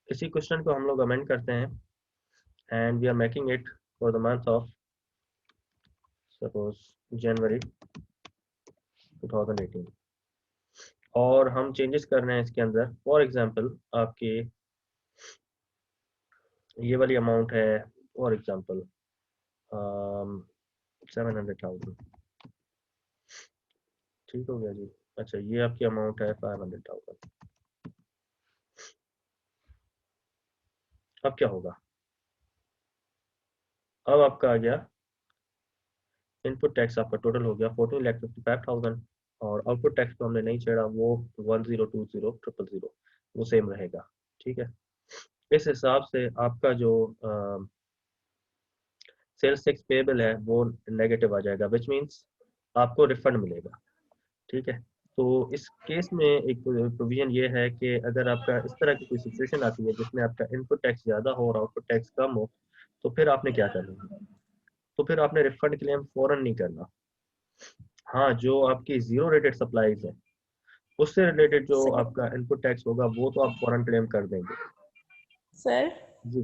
इसी क्वेश्चन को हम लोग अमेंड करते हैं and we are making it for the month of suppose January 2018 और हम चेंजेस कर रहे हैं इसके अंदर। फॉर एग्जांपल आपके ये वाली अमाउंट है फॉर एग्जांपल 700,000। ठीक हो गया जी। अच्छा ये आपकी अमाउंट है 500,000। अब क्या होगा, अब आपका आ गया इनपुट टैक्स, आपका टोटल हो गया 14,55,000 और आउटपुट टैक्स तो हमने नहीं छेड़ा, वो 10,20,000 वो सेम रहेगा। ठीक है, इस हिसाब से आपका जो सेल्स टैक्स पेबल है वो नेगेटिव आ जाएगा, विच मीन्स आपको रिफंड मिलेगा। ठीक है, तो इस केस में एक प्रोविजन ये है कि अगर आपका इस तरह की कोई सिचुएशन आती है जिसमें आपका इनपुट टैक्स ज़्यादा हो और आउटपुट टैक्स कम हो, तो फिर आपने क्या करना है, तो फिर आपने रिफंड क्लेम फौरन नहीं करना। हाँ, जो आपकी जीरो रेटेड सप्लाईज है उससे रिलेटेड जो सर आपका इनपुट टैक्स होगा वो तो आप फौरन क्लेम कर देंगे। सर जी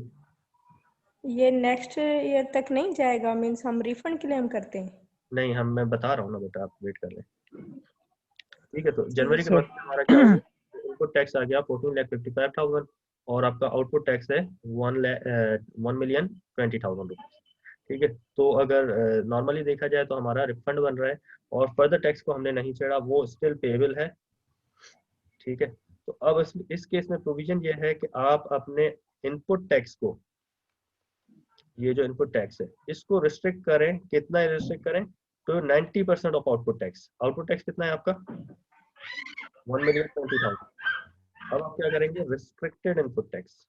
ये नेक्स्ट ईयर तक नहीं जाएगा, मीन्स हम रिफंड क्लेम करते हैं। नहीं, हम मैं बता रहा हूँ ना बेटा, आप वेट कर लें। ठीक है, तो जी जनवरी के सर मंथ में हमारा क्या हो गया, इनपुट टैक्स आ गया 14,55,000 और आपका आउटपुट टैक्स है 1,20,000 ठीक है, तो अगर नॉर्मली देखा जाए तो हमारा रिफंड बन रहा है और फर्दर टैक्स को हमने नहीं छेड़ा, वो स्टिल पेएबल है। ठीक है, तो अब इस केस में प्रोविजन ये है कि आप अपने इनपुट टैक्स को, ये जो इनपुट टैक्स है इसको रिस्ट्रिक्ट करें। कितना रिस्ट्रिक्ट करें, तो 90% of output tax. Output tax कितना है आपका 1,20,000। अब आप क्या करेंगे, restricted input tax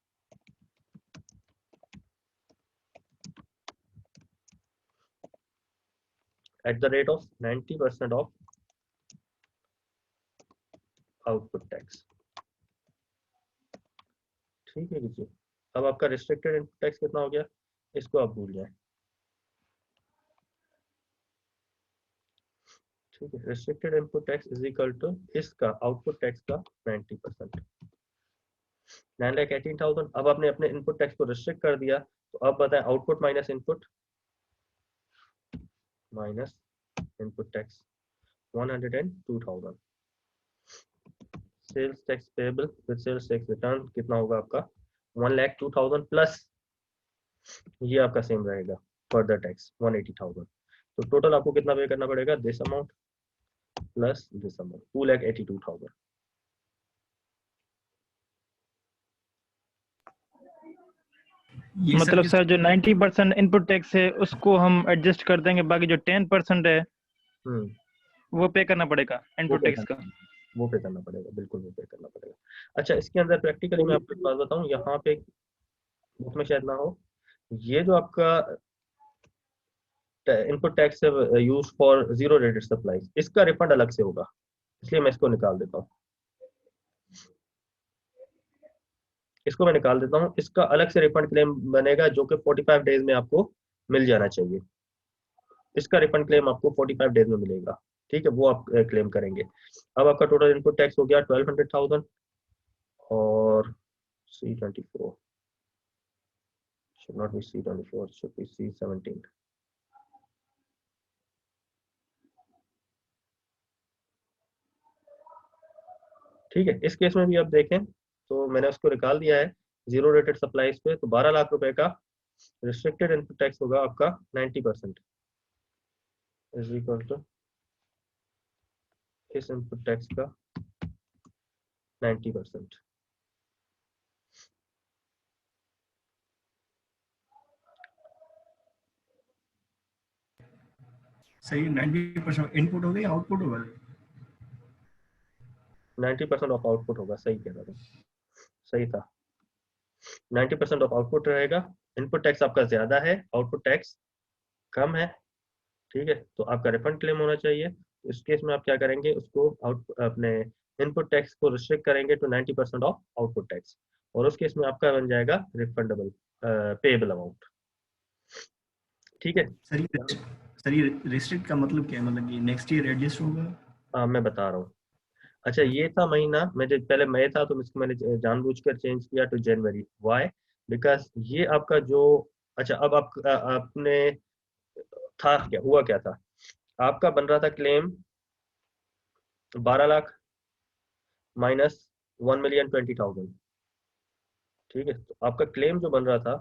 at the rate of 90% of output tax. ठीक है जी, अब आपका रिस्ट्रिक्टेड इनपुट टैक्स कितना हो गया, इसको आप भूल जाएं। ठीक है, restricted input tax is equal to इसका आउटपुट टैक्स का 90%, 9,18,000। अब आपने अपने इनपुट टैक्स को रिस्ट्रिक्ट कर दिया, तो अब बताएं output minus input minus input tax 102,000। Sales tax payable with sales tax return कितना होगा आपका 1,02,000 प्लस ये आपका सेम रहेगा फर्दर टैक्स 180,000। तो टोटल आपको कितना पे करना पड़ेगा, this amount plus this amount 2,82,000। ये मतलब सर जो 90% इनपुट टैक्स है उसको हम एडजस्ट कर देंगे, बाकी जो 10% है वो पे करना पड़ेगा वो इनपुट पे टैक्स का। करना वो पे करना पड़ेगा, बिल्कुल वो पे करना पड़ेगा। अच्छा, इसके अंदर प्रैक्टिकली मैं आपको एक बात बताऊं, यहाँ पे बुक में शायद ना हो, ये जो आपका input tax use for zero rated supplies, इसका रिफंड अलग से होगा, इसलिए मैं इसको निकाल देता हूँ। इसको मैं निकाल देता हूँ, इसका अलग से रिफंड क्लेम बनेगा जो कि 45 डेज में आपको मिल जाना चाहिए। इसका रिफंड क्लेम आपको 45 डेज में मिलेगा। ठीक है, वो आप क्लेम करेंगे। अब आपका टोटल इनपुट टैक्स हो गया 1200,000 और C24 should not be C24, should be C17। ठीक है, इस केस में भी आप देखें तो मैंने उसको निकाल दिया है जीरो रेटेड सप्लाईज पे, तो 12 लाख रुपए का रिस्ट्रिक्टेड इनपुट टैक्स होगा आपका 90% इज इक्वल टू इस इनपुट टैक्स का 90%। सही 90% इनपुट हो गया, आउटपुट होगा 90% ऑफ आउटपुट होगा, सही कह रहा था, सही था। 90% ऑफ आउटपुट रहेगा, इनपुट टैक्स आपका ज्यादा है, आउटपुट टैक्स कम है। ठीक है, तो आपका रिफंड क्लेम होना चाहिए। इस केस में आप क्या करेंगे, उसको आउट अपने इनपुट टैक्स को रिस्ट्रिक्ट करेंगे टू 90% ऑफ आउटपुट टैक्स और उस केस में आपका बन जाएगा रिफंडेबल पेएबल अमाउंट। ठीक है, सर ये रिस्ट्रिक्ट का मतलब क्या है, मतलब ये नेक्स्ट ईयर एडजस्ट होगा? मैं बता रहा हूँ। अच्छा ये था महीना, मैंने पहले मई था तो इसको मैंने जानबूझकर चेंज किया टू जनवरी। व्हाई? बिकॉज ये आपका जो, अच्छा अब आपने था क्या, हुआ क्या था, आपका बन रहा था क्लेम 12 लाख माइनस 1,20,000, ठीक है। तो आपका क्लेम जो बन रहा था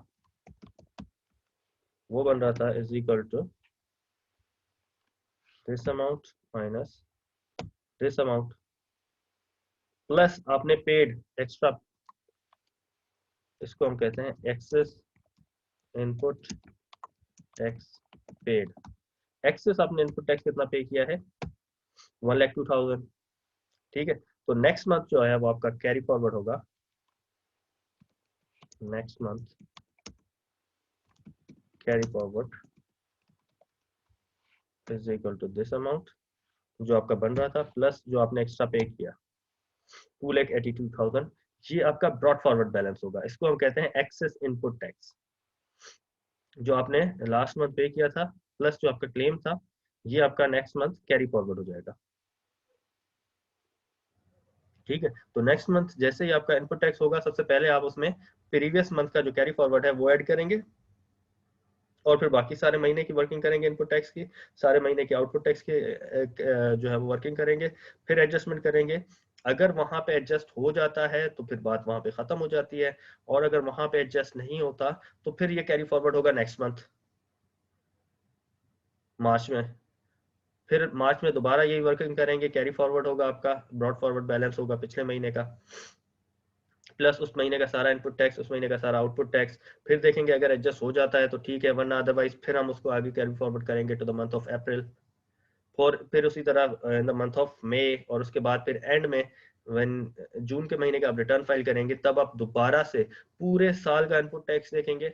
वो बन रहा था is equal to this amount minus this amount plus आपने पेड एक्स्ट्रा, इसको हम कहते हैं excess input tax paid. Excess आपने इनपुट टैक्स कितना पे किया है, 1,02,000, ठीक है। तो नेक्स्ट मंथ जो है वो आपका कैरी फॉरवर्ड होगा, next month carry forward is equal to this amount जो आपका बन रहा था प्लस जो आपने एक्स्ट्रा पे किया 2,82,000, ये आपका ब्रॉड फॉरवर्ड बैलेंस होगा। इसको हम कहते हैं एक्सेस इनपुट टैक्स, जो आपने लास्ट मंथ पे किया था प्लस जो आपका क्लेम था, ये आपका नेक्स्ट मंथ कैरी फॉरवर्ड हो जाएगा, ठीक है। तो नेक्स्ट मंथ जैसे ही आपका इनपुट टैक्स होगा, सबसे पहले आप उसमें प्रीवियस मंथ का जो कैरी फॉरवर्ड है वो ऐड करेंगे, और फिर बाकी सारे महीने की वर्किंग करेंगे इनपुट टैक्स की, सारे महीने की आउटपुट टैक्स की जो है वो वर्किंग करेंगे, फिर एडजस्टमेंट करेंगे। अगर वहां पे एडजस्ट हो जाता है तो फिर बात वहां पे खत्म हो जाती है, और अगर वहां पे एडजस्ट नहीं होता तो फिर ये कैरी फॉरवर्ड होगा नेक्स्ट मंथ मार्च में। फिर मार्च में दोबारा यही वर्किंग करेंगे, कैरी फॉरवर्ड होगा, आपका ब्रॉड फॉरवर्ड बैलेंस होगा पिछले महीने का, प्लस उस महीने का सारा इनपुट टैक्स, उस महीने का सारा आउटपुट टैक्स। फिर देखेंगे अगर एडजस्ट हो जाता है तो ठीक है, वरना अदरवाइज फिर हम उसको आगे कैरी फॉरवर्ड करेंगे to the month of April, और फिर उसी तरह in the month of May, और उसके बाद फिर एंड में व्हेन जून के महीने का आप रिटर्न फाइल करेंगे, तब आप दोबारा से पूरे साल का इनपुट टैक्स देखेंगे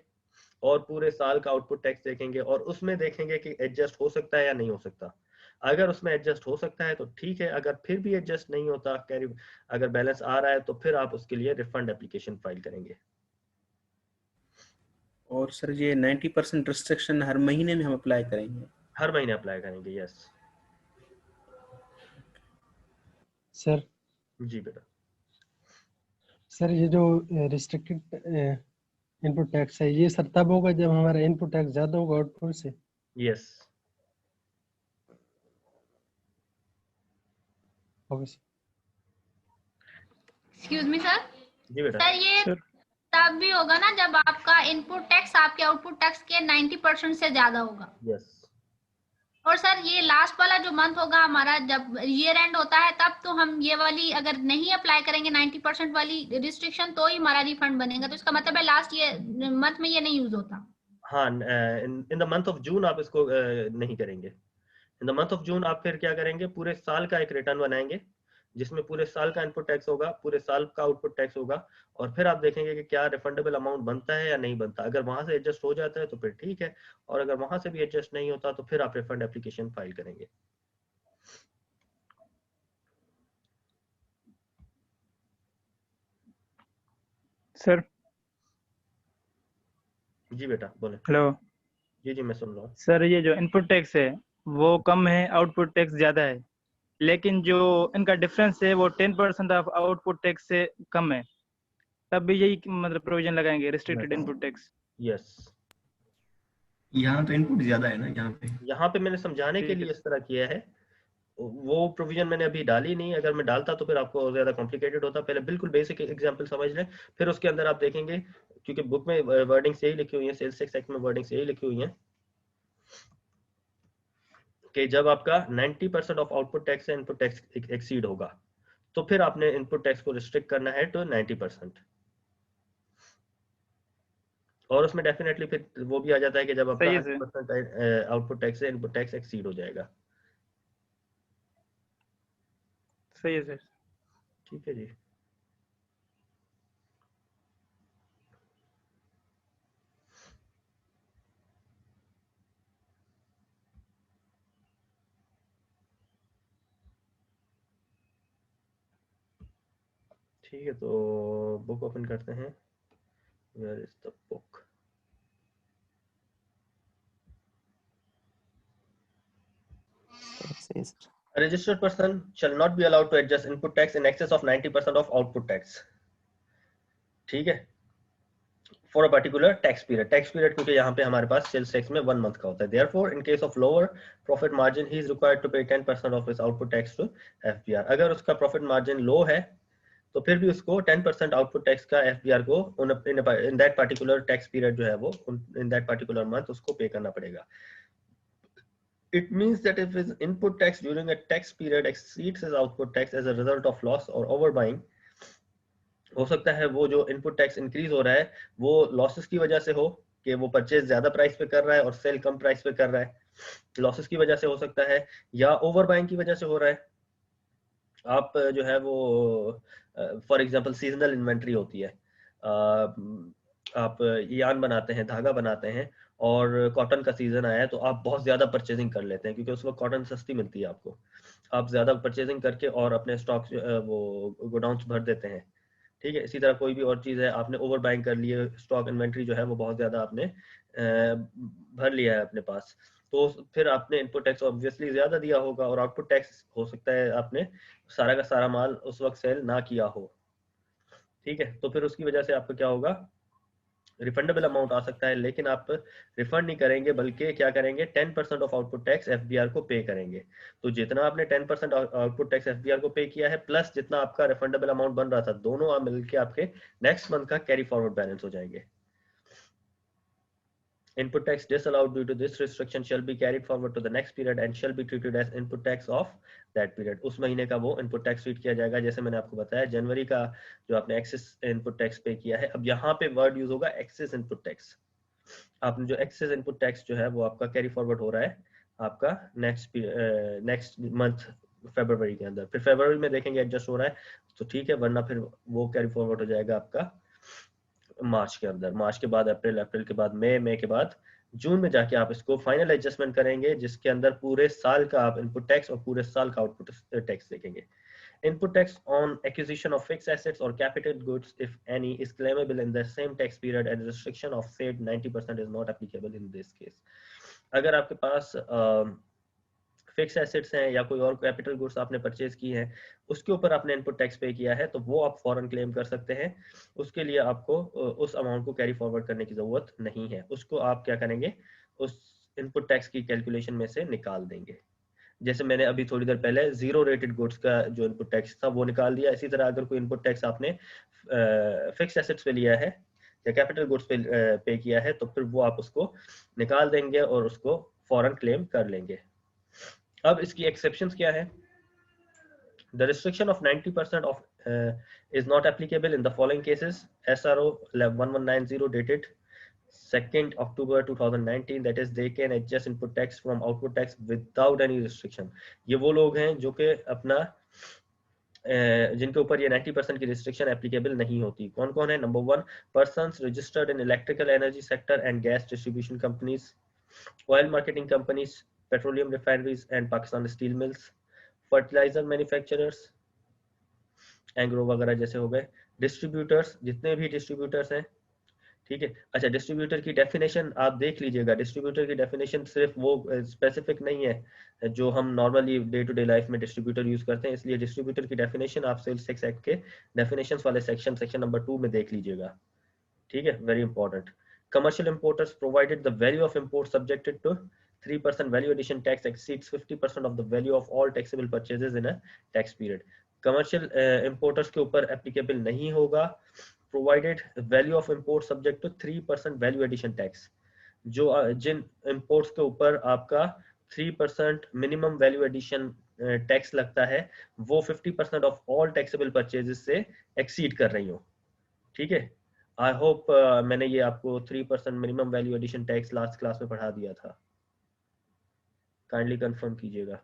और पूरे साल का आउटपुट टैक्स देखेंगे, और उसमें देखेंगे कि एडजस्ट हो सकता है या नहीं हो सकता। अगर उसमें एडजस्ट हो सकता है तो ठीक है, अगर फिर भी एडजस्ट नहीं होता, कैरी अगर बैलेंस आ रहा है, तो फिर आप उसके लिए रिफंड एप्लीकेशन फाइल करेंगे। और सर ये 90% रिस्ट्रिक्शन हर महीने में हम अप्लाई करेंगे? हर महीने अप्लाई करेंगे, यस। सर जी बेटा। सर ये जो रिस्ट्रिक्टेड इनपुट टैक्स है, ये सर तब होगा जब हमारा इनपुट टैक्स ज्यादा होगा आउटपुट से? Yes. Okay sir. Excuse me sir. जी बेटा। सर ये सर तब भी होगा ना जब आपका इनपुट टैक्स आपके आउटपुट टैक्स के 90% से ज्यादा होगा। यस। और सर ये लास्ट वाला जो मंथ होगा हमारा, जब ईयर एंड होता है, तब तो हम ये वाली अगर नहीं अप्लाई करेंगे 90% वाली रिस्ट्रिक्शन, तो ही हमारा रिफंड बनेगा। तो इसका मतलब है लास्ट ईयर मंथ में ये नहीं यूज होता। हाँ, इन द मंथ ऑफ जून आप इसको नहीं करेंगे। इन द मंथ ऑफ जून आप फिर क्या करेंगे, पूरे साल का एक रिटर्न बनाएंगे जिसमें पूरे साल का इनपुट टैक्स होगा, पूरे साल का आउटपुट टैक्स होगा, और फिर आप देखेंगे कि क्या रिफंडेबल अमाउंट बनता है या नहीं बनता। अगर वहां से एडजस्ट हो जाता है तो फिर ठीक है, और अगर वहां से भी एडजस्ट नहीं होता तो फिर आप रिफंड एप्लीकेशन फाइल करेंगे। सर। जी बेटा बोले। हेलो। जी जी मैं सुन रहा हूँ। सर ये जो इनपुट टैक्स है वो कम है, आउटपुट टैक्स ज्यादा है, लेकिन जो इनका डिफरेंस है वो 10% ऑफ आउटपुट टैक्स से कम है, तब भी यही मतलब प्रोविजन लगाएंगे रिस्ट्रिक्टेड इनपुट टैक्स? यस। यहाँ तो इनपुट ज्यादा है ना यहाँ पे मैंने समझाने के लिए इस तरह किया है, वो प्रोविजन मैंने अभी डाली नहीं। अगर मैं डालता तो फिर आपको ज्यादा कॉम्प्लिकेटेड होता। पहले बिल्कुल बेसिक एग्जांपल समझ लें, फिर उसके अंदर आप देखेंगे, क्योंकि बुक में वर्डिंग्स यही लिखी हुई है, सेल्स टैक्स एक्ट में वर्डिंग्स यही लिखी हुई है कि जब आपका 90% ऑफ आउटपुट टैक्स से इनपुट टैक्स एक्सीड होगा, तो फिर आपने इनपुट टैक्स को रिस्ट्रिक्ट करना है टू 90%। और उसमें डेफिनेटली फिर वो भी आ जाता है कि जब आपका 100% आउटपुट टैक्स से इनपुट टैक्स एक्सीड हो जाएगा। सही है सर। ठीक है जी। ठीक है, तो बुक ओपन करते हैं। Where is the book? A registered person shall not be allowed to adjust input tax in excess of 90% of output tax. ठीक है, for a particular tax period. Tax period क्योंकि यहाँ पे हमारे पास sales tax में 1 month का होता है. Therefore, in case of lower profit margin, he is required to pay 10% of his output tax to FBR. अगर उसका profit margin low है, तो फिर भी उसको 10% output tax का FBR को in that particular tax period जो है वो in that particular month उसको pay करना पड़ेगा. It means that if his input tax during a tax period exceeds his output tax as a result of loss or overbuying, हो सकता है वो जो इनपुट टैक्स इंक्रीज हो रहा है वो लॉसेस की वजह से हो कि वो परचेज ज्यादा प्राइस पे कर रहा है और सेल कम प्राइस पे कर रहा है, लॉसेस की वजह से हो सकता है, या ओवर बाइंग की वजह से हो रहा है. आप जो है वो फॉर एग्जांपल सीजनल इन्वेंट्री होती है, आप यान बनाते हैं, धागा बनाते हैं और कॉटन का सीजन आया है तो आप बहुत ज्यादा परचेजिंग कर लेते हैं क्योंकि उस वक्त कॉटन सस्ती मिलती है आपको, आप ज्यादा परचेजिंग करके और अपने स्टॉक वो गोडाउन्स भर देते हैं. ठीक है, इसी तरह कोई भी और चीज है, आपने ओवर बाइंग कर लिए, स्टॉक इन्वेंट्री जो है वो बहुत ज्यादा आपने भर लिया है अपने पास, तो फिर आपने इनपुट टैक्स ऑब्वियसली ज्यादा दिया होगा और आउटपुट टैक्स हो सकता है आपने सारा का सारा माल उस वक्त सेल ना किया हो. ठीक है, तो फिर उसकी वजह से आपका क्या होगा, रिफंडेबल अमाउंट आ सकता है, लेकिन आप रिफंड नहीं करेंगे बल्कि क्या करेंगे, 10% ऑफ आउटपुट टैक्स एफबीआर को पे करेंगे. तो जितना आपने 10% आउटपुट टैक्स एफबीआर को पे किया है प्लस जितना आपका रिफंडेबल अमाउंट बन रहा था, दोनों आप मिलके आपके नेक्स्ट मंथ का कैरी फॉरवर्ड बैलेंस हो जाएंगे. Input tax disallowed due to this restriction shall be carried forward to the next period and shall be treated as input tax of that period. उस महीने का वो input tax treat किया जाएगा. जैसे मैंने आपको बताया जनवरी का जो आपने excess input tax पे किया है, अब यहाँ पे वर्ड यूज होगा excess input tax. आपने जो excess input tax जो है वो आपका कैरी फॉरवर्ड हो रहा है आपका नेक्स्ट मंथ फरवरी के अंदर. फिर फरवरी में देखेंगे एडजस्ट हो रहा है तो ठीक है, वरना फिर वो कैरी फॉरवर्ड हो जाएगा आपका मार्च के अंदर, मार्च के बाद अप्रैल, अप्रैल के बाद मई के बाद जून में जाके आप इसको फाइनल एडजस्टमेंट करेंगे जिसके अंदर पूरे साल का आप इनपुट टैक्स और पूरे साल का आउटपुट टैक्स देखेंगे. Input tax on acquisition of fixed assets or capital goods, if any, is claimable in the same tax period and restriction of said 90% is not applicable in this case. अगर आपके पास fix assets हैं या कोई और capital goods आपने purchase की है, उसके ऊपर आपने इनपुट टैक्स पे किया है तो वो आप फौरन क्लेम कर सकते हैं. उसके लिए आपको उस अमाउंट को कैरी फॉरवर्ड करने की जरूरत नहीं है. उसको आप क्या करेंगे, उस इनपुट टैक्स की कैलकुलेशन में से निकाल देंगे. जैसे मैंने अभी थोड़ी देर पहले जीरो रेटेड गुड्स का जो इनपुट टैक्स था वो निकाल दिया. इसी तरह अगर कोई इनपुट टैक्स आपने फिक्स एसेट्स पे लिया है या कैपिटल गुड्स पे किया है तो फिर वो आप उसको निकाल देंगे और उसको फौरन क्लेम कर लेंगे. अब इसकी एक्सेप्शंस क्या है, the restriction of 90% of is not applicable in the following cases. SRO 1190 dated 2nd October 2019, that is they can adjust input tax from output tax without any restriction. ये वो लोग हैं जो कि अपना जिनके ऊपर ये 90% की रिस्ट्रिक्शन एप्लीकेबल नहीं होती. कौन कौन है, number 1, persons registered in electrical energy sector and gas distribution companies, oil marketing companies, petroleum refineries and Pakistan steel mills, fertilizer manufacturers, Engro वगैरह जैसे हो गए, डिस्ट्रीब्यूटर्स, जितने भी डिस्ट्रीब्यूटर्स हैं. ठीक है, अच्छा डिस्ट्रीब्यूटर की डेफिनेशन आप देख लीजिएगा. डिस्ट्रीब्यूटर की डेफिनेशन सिर्फ वो स्पेसिफिक नहीं है जो हम normally day to day life में डिस्ट्रीब्यूटर यूज करते हैं, इसलिए डिस्ट्रीब्यूटर की डेफिनेशन आप सेल्स टैक्स एक्ट के डेफिनेशंस वाले सेक्शन नंबर 2 में देख लीजिएगा. ठीक है, very important. Commercial importers provided the value of import subjected to 3% value addition tax exceeds 50% of the value of all taxable purchases in a tax period. Commercial importers के ऊपर applicable नहीं होगा provided value of import subject to 3% value addition tax. जो जिन imports के ऊपर आपका 3% minimum value addition tax लगता है वो 50% of all taxable purchases से exceed कर रही हो. ठीक है, आई होप मैंने ये आपको 3% minimum value addition tax last class में पढ़ा दिया था, काइंडली कंफर्म कीजिएगा.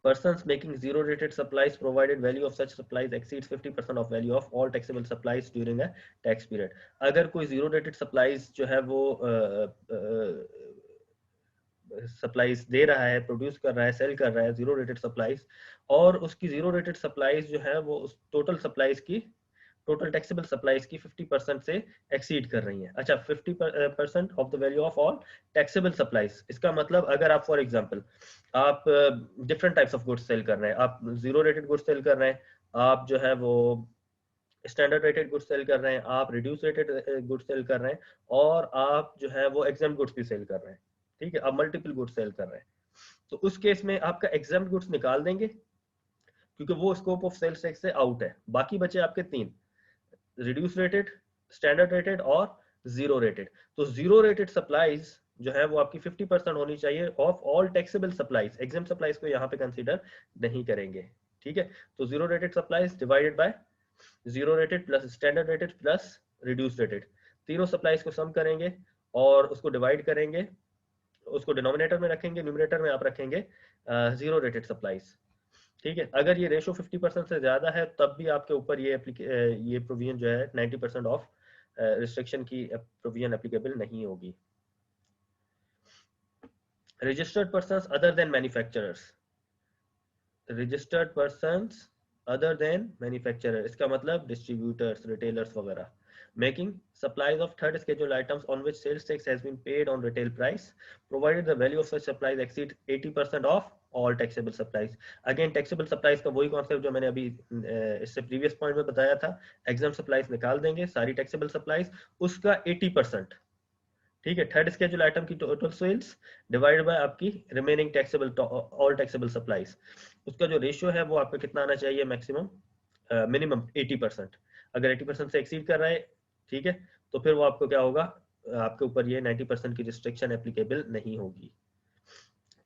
Persons making zero rated supplies provided value of such supplies exceeds 50% of value of all taxable supplies during a tax period. अगर कोई zero rated supplies जो है वो सप्लाईज दे रहा है, प्रोड्यूस कर रहा है, सेल कर रहा है जीरो रेटेड सप्लाईज, और उसकी जीरो रेटेड सप्लाईज जो है वो उस टोटल सप्लाईज की टोटल टैक्सेबल सप्लाईज की 50% से एक्सीड कर रही हैं। अच्छा, 50% of the value of all taxable supplies, इसका मतलब अगर आप फॉर एग्जांपल आप different types of goods sale कर रहे हैं, आप जीरो रेटेड गुड्स सेल कर रहे हैं, आप जो है वो स्टैंडर्ड रेटेड गुड्स सेल कर रहे हैं, आप रिड्यूस रेटेड गुड्स सेल कर रहे हैं, और आप जो है वो एग्जाम्प्ट गुड्स भी सेल कर रहे हैं, ठीक है, आप मल्टीपल गुड्स सेल कर रहे हैं, तो उस केस में आपका एग्जाम्प्ट गुड्स निकाल देंगे क्योंकि वो स्कोप ऑफ सेल्स टैक्स से आउट है। बाकी बचे आपके तीन, रिड्यूस रेटेड, स्टैंडर्ड रेटेड और जीरो रेटेड। तो जीरो रेटेड सप्लाईज जो है वो आपकी 50% होनी चाहिए of all taxable supplies. Exempt supplies को यहाँ पे कंसीडर नहीं करेंगे, ठीक है। तो zero rated supplies divided by zero rated plus standard rated plus reduce rated, तीनों सप्लाईज को सम करेंगे और उसको डिवाइड करेंगे, उसको डिनोमिनेटर में रखेंगे, न्यूमरेटर में आप रखेंगे जीरो रेटेड सप्लाईज, ठीक है। अगर ये रेशो 50% से ज्यादा है तब भी आपके ऊपर ये प्रोविजन जो है 90% ऑफ रिस्ट्रिक्शन की प्रोविजन एप्लीकेबल नहीं होगी। Registered persons other than manufacturers, registered persons other than manufacturer, इसका मतलब डिस्ट्रीब्यूटर्स, रिटेलर्स वगैरह, making supplies of third schedule items on which sales tax has been paid on retail price provided the value of such supplies exceed 80% of all taxable supplies। again taxable supplies का वही concept जो मैंने अभी इससे previous point में बताया था, exempt supplies निकाल देंगे सारी taxable supplies, उसका 80%, ठीक है, थर्ड स्केड्यूल आइटम की टोटल सेल्स डिवाइड बाय आपकी remaining taxable all taxable supplies, उसका जो रेशियो है वो आपका कितना आना चाहिए, मैक्सिमम मिनिमम 80%। अगर 80% से एक्सीड कर रहा है, ठीक है, तो फिर वो आपको क्या होगा, आपके ऊपर ये 90% की रिस्ट्रिक्शन एप्लीकेबल नहीं होगी।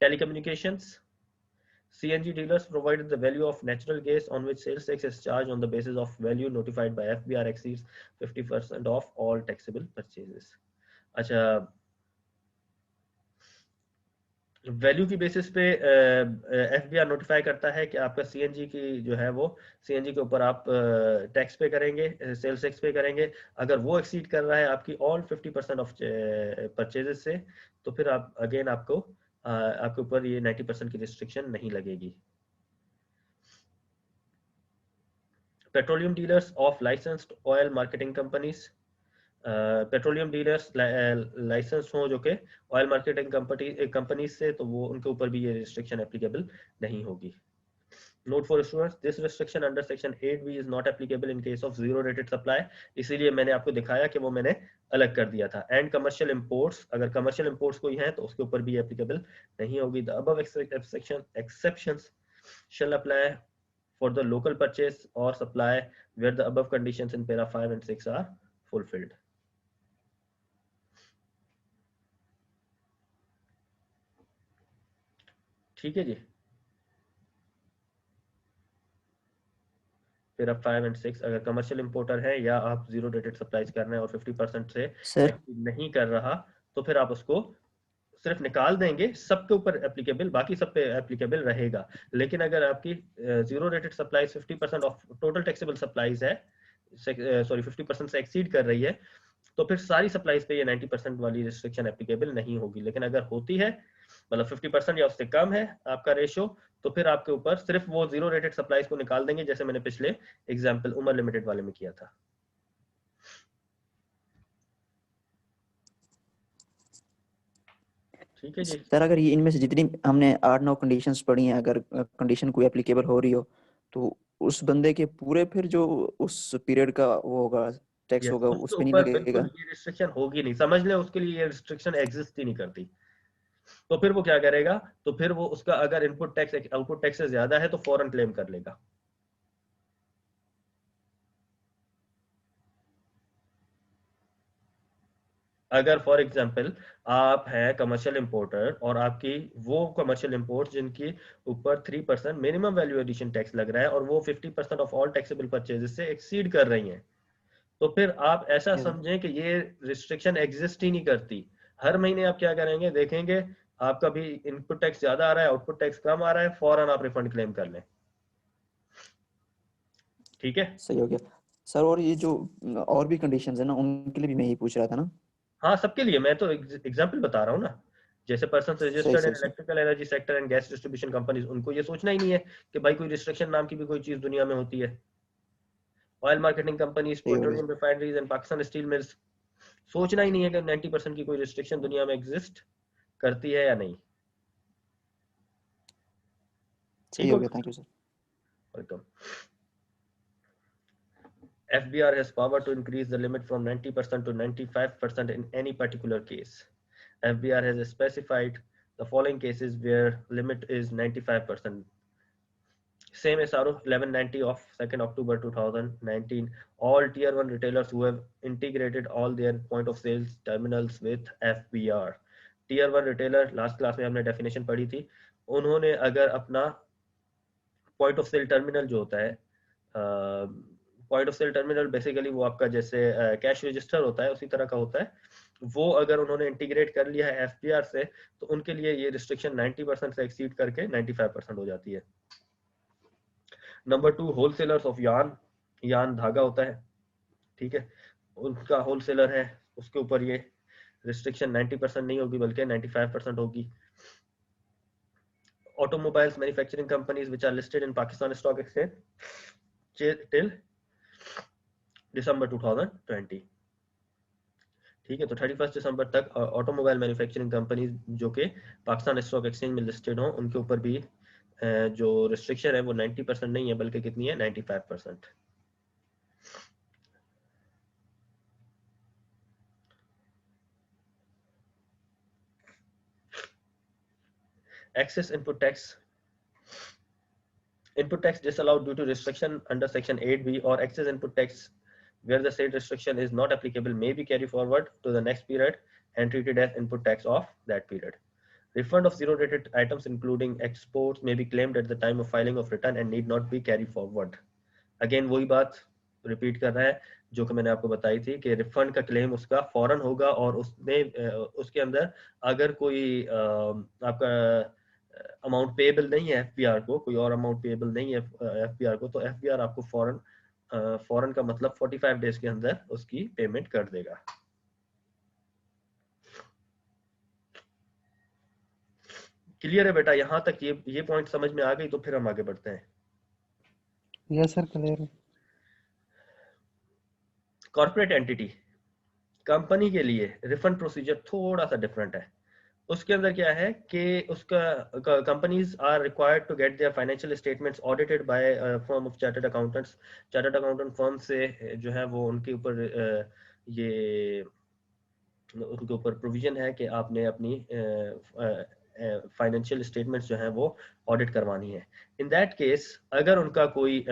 Telecommunications, CNG dealers provided the value of natural gas on which sales tax is charged on the basis of value notified by FBR exceeds 50% of all taxable purchases। अच्छा, वैल्यू की basis पे FBR notify करता है कि आपका CNG की जो है वो CNG के ऊपर आप टैक्स पे करेंगे, सेल्स टैक्स पे करेंगे। अगर वो एक्सीड कर रहा है आपकी ऑल 50% ऑफ परचेजेस से, तो फिर आप अगेन आपके ऊपर ये 90% की रिस्ट्रिक्शन नहीं लगेगी। Petroleum dealers of licensed oil marketing companies, petroleum dealers licence हो जो कि ऑयल मार्केटिंग कंपनीज से, तो वो उनके ऊपर भी ये रिस्ट्रिक्शन एप्लीकेबल नहीं होगी। Note for students, this restriction under section 8B is not applicable in case of zero rated supply, इसीलिए मैंने आपको दिखाया कि वो मैंने अलग कर दिया था। एंड कमर्शियल इंपोर्ट्स, अगर कमर्शियल इंपोर्ट्स कोई है तो उसके ऊपर भी एप्लीकेबल नहीं होगी। The above exceptions shall apply for the local purchase or supply where the above conditions in para 5 and 6 are fulfilled। ठीक है जी, फिर अब 5 एंड 6 अगर कमर्शियल इंपोर्टर है या आप जीरो रेटेड सप्लाईज कर रहे हैं और 50% से सर नहीं कर रहा, तो फिर आप उसको सिर्फ निकाल देंगे, सबके ऊपर एप्लीकेबल, बाकी सब पे एप्लीकेबल रहेगा। लेकिन अगर आपकी zero rated supplies 50% of total taxable supplies है, सॉरी 50% से एक्सीड कर रही है, तो फिर सारी सप्लाईज पे ये 90% वाली रिस्ट्रिक्शन एप्लीकेबल नहीं होगी। लेकिन अगर होती है, मतलब 50% या उससे कम है आपका रेशो, तो फिर आपके ऊपर सिर्फ वो जीरो रेटेड सप्लाईज को निकाल देंगे, जैसे मैंने पिछले एग्जांपल उमर लिमिटेड वाले में किया था। ठीक है जी सर, अगर ये इनमें से जितनी हमने 8-9 कंडीशंस पढ़ी हैं, अगर कंडीशन कोई एप्लीकेबल हो रही हो, तो उस बंदे के पूरे फिर जो उस पीरियड का वो होगा टैक्स होगा उस पे नहीं लगेगा। ये रिस्ट्रिक्शन होगी नहीं, समझ ले, उसके लिए ये रिस्ट्रिक्शन एग्जिस्ट ही नहीं करती। तो फिर वो क्या करेगा, तो फिर वो उसका अगर इनपुट टैक्स आउटपुट टैक्स से ज्यादा है तो फौरन क्लेम कर लेगा। अगर फॉर एग्जांपल आप हैं कमर्शियल इंपोर्टर और आपकी वो कमर्शियल इंपोर्ट जिनकी ऊपर 3% मिनिमम वैल्यू एडिशन टैक्स लग रहा है और वो 50% ऑफ ऑल टैक्सेबल परचेजेस से एक्सीड कर रही हैं, तो फिर आप ऐसा समझें कि ये रिस्ट्रिक्शन एग्जिस्ट ही नहीं करती। हर महीने आप क्या करेंगे, देखेंगे आपका भी इनपुट टैक्स ज्यादा आ रहा है, आउटपुट टैक्स कम आ रहा है, फौरन आप रिफंड क्लेम कर लें। ठीक है, सही हो गया सर। और ये जो और भी कंडीशंस है ना, उनके लिए भी मैं यही पूछ रहा था ना। हाँ, सबके लिए मैं तो एग्जांपल बता रहा हूँ ना। जैसे person registered in electrical energy sector and gas distribution companies, उनको ये सोचना ही नहीं है कि भाई कोई रिस्ट्रिक्शन नाम की भी कोई चीज दुनिया में होती है। ऑयल मार्केटिंग कंपनीज, सही हो गया। Petroleum refineries and Pakistan steel mills, सोचना ही नहीं है कि 90% की कोई रिस्ट्रिक्शन दुनिया में एग्जिस्ट करती है या नहीं। सही हो गया, thank you sir. Welcome. FBR has power to increase the limit from 90% to 95% in any particular case. FBR has specified the following cases where limit is 95%. Same SRO 1190 of 2nd October 2019. All tier 1 retailers who have integrated all their point of sales terminals with FBR. Tier 1 retailer, last class में हमने definition पढ़ी थी, उन्होंने अगर अपना point of sale terminal जो होता है, point of sale terminal basically वो आपका जैसे कैश रजिस्टर होता है उसी तरह का होता है, वो अगर उन्होंने इंटीग्रेट कर लिया है FBR से, तो उनके लिए ये रिस्ट्रिक्शन 90% से एक्सीड करके 95% हो जाती है। Number 2, wholesalers of yarn, yarn धागा होता है, ठीक है, उनका होलसेलर है, उसके ऊपर ये रिस्ट्रिक्शन 90% नहीं होगी बल्कि 95% होगी। Automobiles manufacturing companies which are listed in Pakistan Stock Exchange till December 2020, ठीक है, तो 31 दिसंबर तक ऑटोमोबाइल मैन्युफैक्चरिंग कंपनीज जो कि पाकिस्तान स्टॉक एक्सचेंज में लिस्टेड हो, उनके ऊपर भी जो रिस्ट्रिक्शन है वो 90% नहीं है बल्कि कितनी है, 95%। Excess input tax disallowed due to restriction under section 8B or excess input tax where the said restriction is not applicable may be carried forward to the next period and treated as input tax of that period. Refund of zero rated items including exports may be claimed at the time of filing of return and need not be carried forward. Again वही बात repeat कर रहा है जो कि मैंने आपको बताई थी कि रिफंड का क्लेम उसका फौरन होगा और उसके अंदर अगर कोई आपका अमाउंट पेएबल नहीं है FBR को, कोई और अमाउंट पेएबल नहीं है FBR को, तो FBR आपको फौरन का मतलब 45 डेज के अंदर उसकी पेमेंट कर देगा। क्लियर है बेटा? यहां तक ये पॉइंट समझ में आ गई तो फिर हम आगे बढ़ते हैं। यस सर, क्लियर है। कॉर्पोरेट एंटिटी कंपनी के लिए रिफंड प्रोसीजर थोड़ा सा डिफरेंट है। उसके अंदर क्या है कि उसका companies are required to get their financial statements audited by firm of chartered accountants. Chartered accountant firm से जो है वो उनके ऊपर उनके ऊपर प्रोविजन है कि आपने अपनी फाइनेंशियल स्टेटमेंट्स जो हैं वो ऑडिट करवानी है। इन दैट केस अगर उनका कोई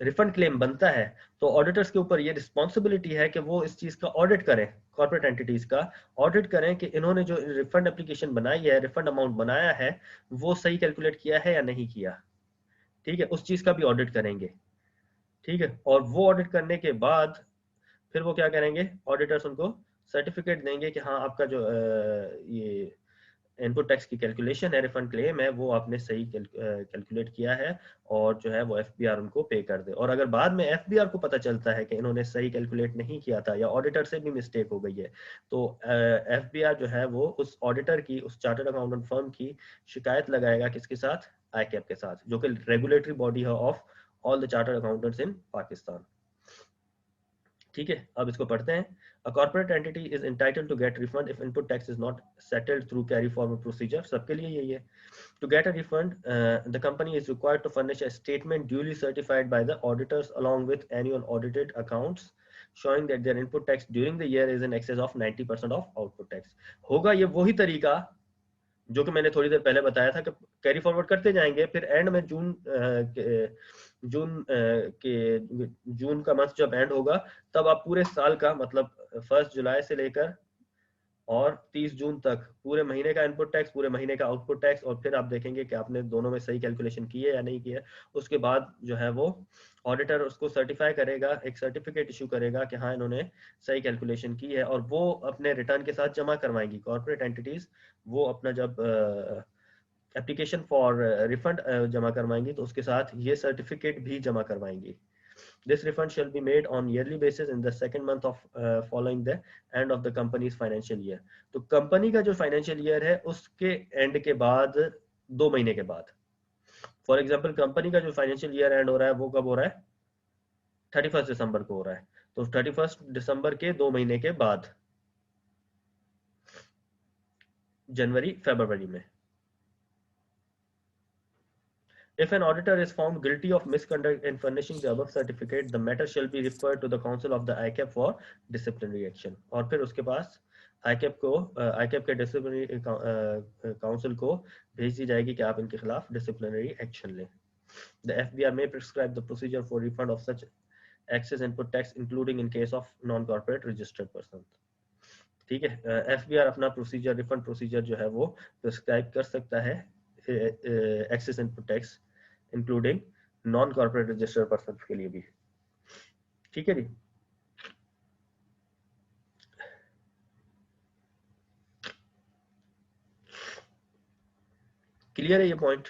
रिफंड क्लेम बनता है तो ऑडिटर्स के ऊपर ये रिस्पॉन्सिबिलिटी है कि वो इस चीज का ऑडिट करें, कॉर्पोरेट एंटिटीज का ऑडिट करें कि इन्होंने जो रिफंड एप्लीकेशन बनाई है, रिफंड अमाउंट बनाया है, वो सही कैलकुलेट किया है या नहीं किया, ठीक है, उस चीज का भी ऑडिट करेंगे, ठीक है। और वो ऑडिट करने के बाद फिर वो क्या करेंगे, ऑडिटर्स उनको सर्टिफिकेट देंगे कि हाँ आपका जो ये इनपुट टैक्स की कैलकुलेशन है, रिफंड क्लेम है, वो आपने सही कैलकुलेट किया है और जो है वो FBR उनको पे कर दे। और अगर बाद में FBR को पता चलता है कि इन्होंने सही कैलकुलेट नहीं किया था या ऑडिटर से भी मिस्टेक हो गई है, तो FBR जो है वो उस ऑडिटर की, उस चार्टर्ड अकाउंटेंट फर्म की शिकायत लगाएगा किसके साथ, ICAP के साथ, जो कि रेगुलेटरी बॉडी है of all the chartered accountants in Pakistan. ठीक है, अब इसको पढ़ते हैं। A corporate entity is entitled to get refund if input tax is not settled through carry forward procedure. सबके लिए यही है। To get a refund, the company is required to furnish a statement duly certified by the auditors along with annual audited accounts showing that their input tax during the year is in excess of 90% of output tax. होगा ये वही तरीका जो कि मैंने थोड़ी देर पहले बताया था कि कैरी फॉरवर्ड करते जाएंगे, फिर एंड में जून का मंथ जब एंड होगा तब आप पूरे साल का मतलब 1 जुलाई से लेकर और 30 जून तक पूरे महीने का इनपुट टैक्स, पूरे महीने का आउटपुट टैक्स, और फिर आप देखेंगे कि आपने दोनों में सही कैलकुलेशन की है या नहीं की है। उसके बाद जो है वो ऑडिटर उसको सर्टिफाई करेगा, एक सर्टिफिकेट इशू करेगा कि हाँ इन्होंने सही कैलकुलेशन की है, और वो अपने रिटर्न के साथ जमा करवाएंगी। कॉर्पोरेट एंटिटीज वो अपना जब एप्लीकेशन फॉर रिफंड जमा करवाएंगी तो उसके साथ ये सर्टिफिकेट भी जमा करवाएंगी। This refund shall be made on yearly basis in the second month of following the end of the company's financial year. तो कंपनी का जो फाइनेंशियल ईयर है उसके एंड के बाद 2 महीने के बाद फॉर एग्जांपल कंपनी का जो फाइनेंशियल ईयर एंड हो रहा है वो कब हो रहा है, 31 दिसंबर को हो रहा है, तो 31 दिसंबर के 2 महीने के बाद, जनवरी फरवरी में। If an auditor is found guilty of misconduct in furnishing the above certificate, the matter shall be referred to the council of the ICAP for disciplinary action. और फिर उसके पास ICAP के डिसिप्लिनरी काउंसिल को भेज दी जाएगी कि आप इनके खिलाफ डिसिप्लिनरी एक्शन लें। The FBR may prescribe the procedure for refund of such excess input tax, including in case of non-corporate registered person. ठीक है, FBR अपना प्रोसीजर, रिफंड प्रोसीजर जो है वो प्रिस्क्राइब कर सकता है excess input tax including non corporate registered person के लिए भी। ठीक है जी, क्लियर है ये point?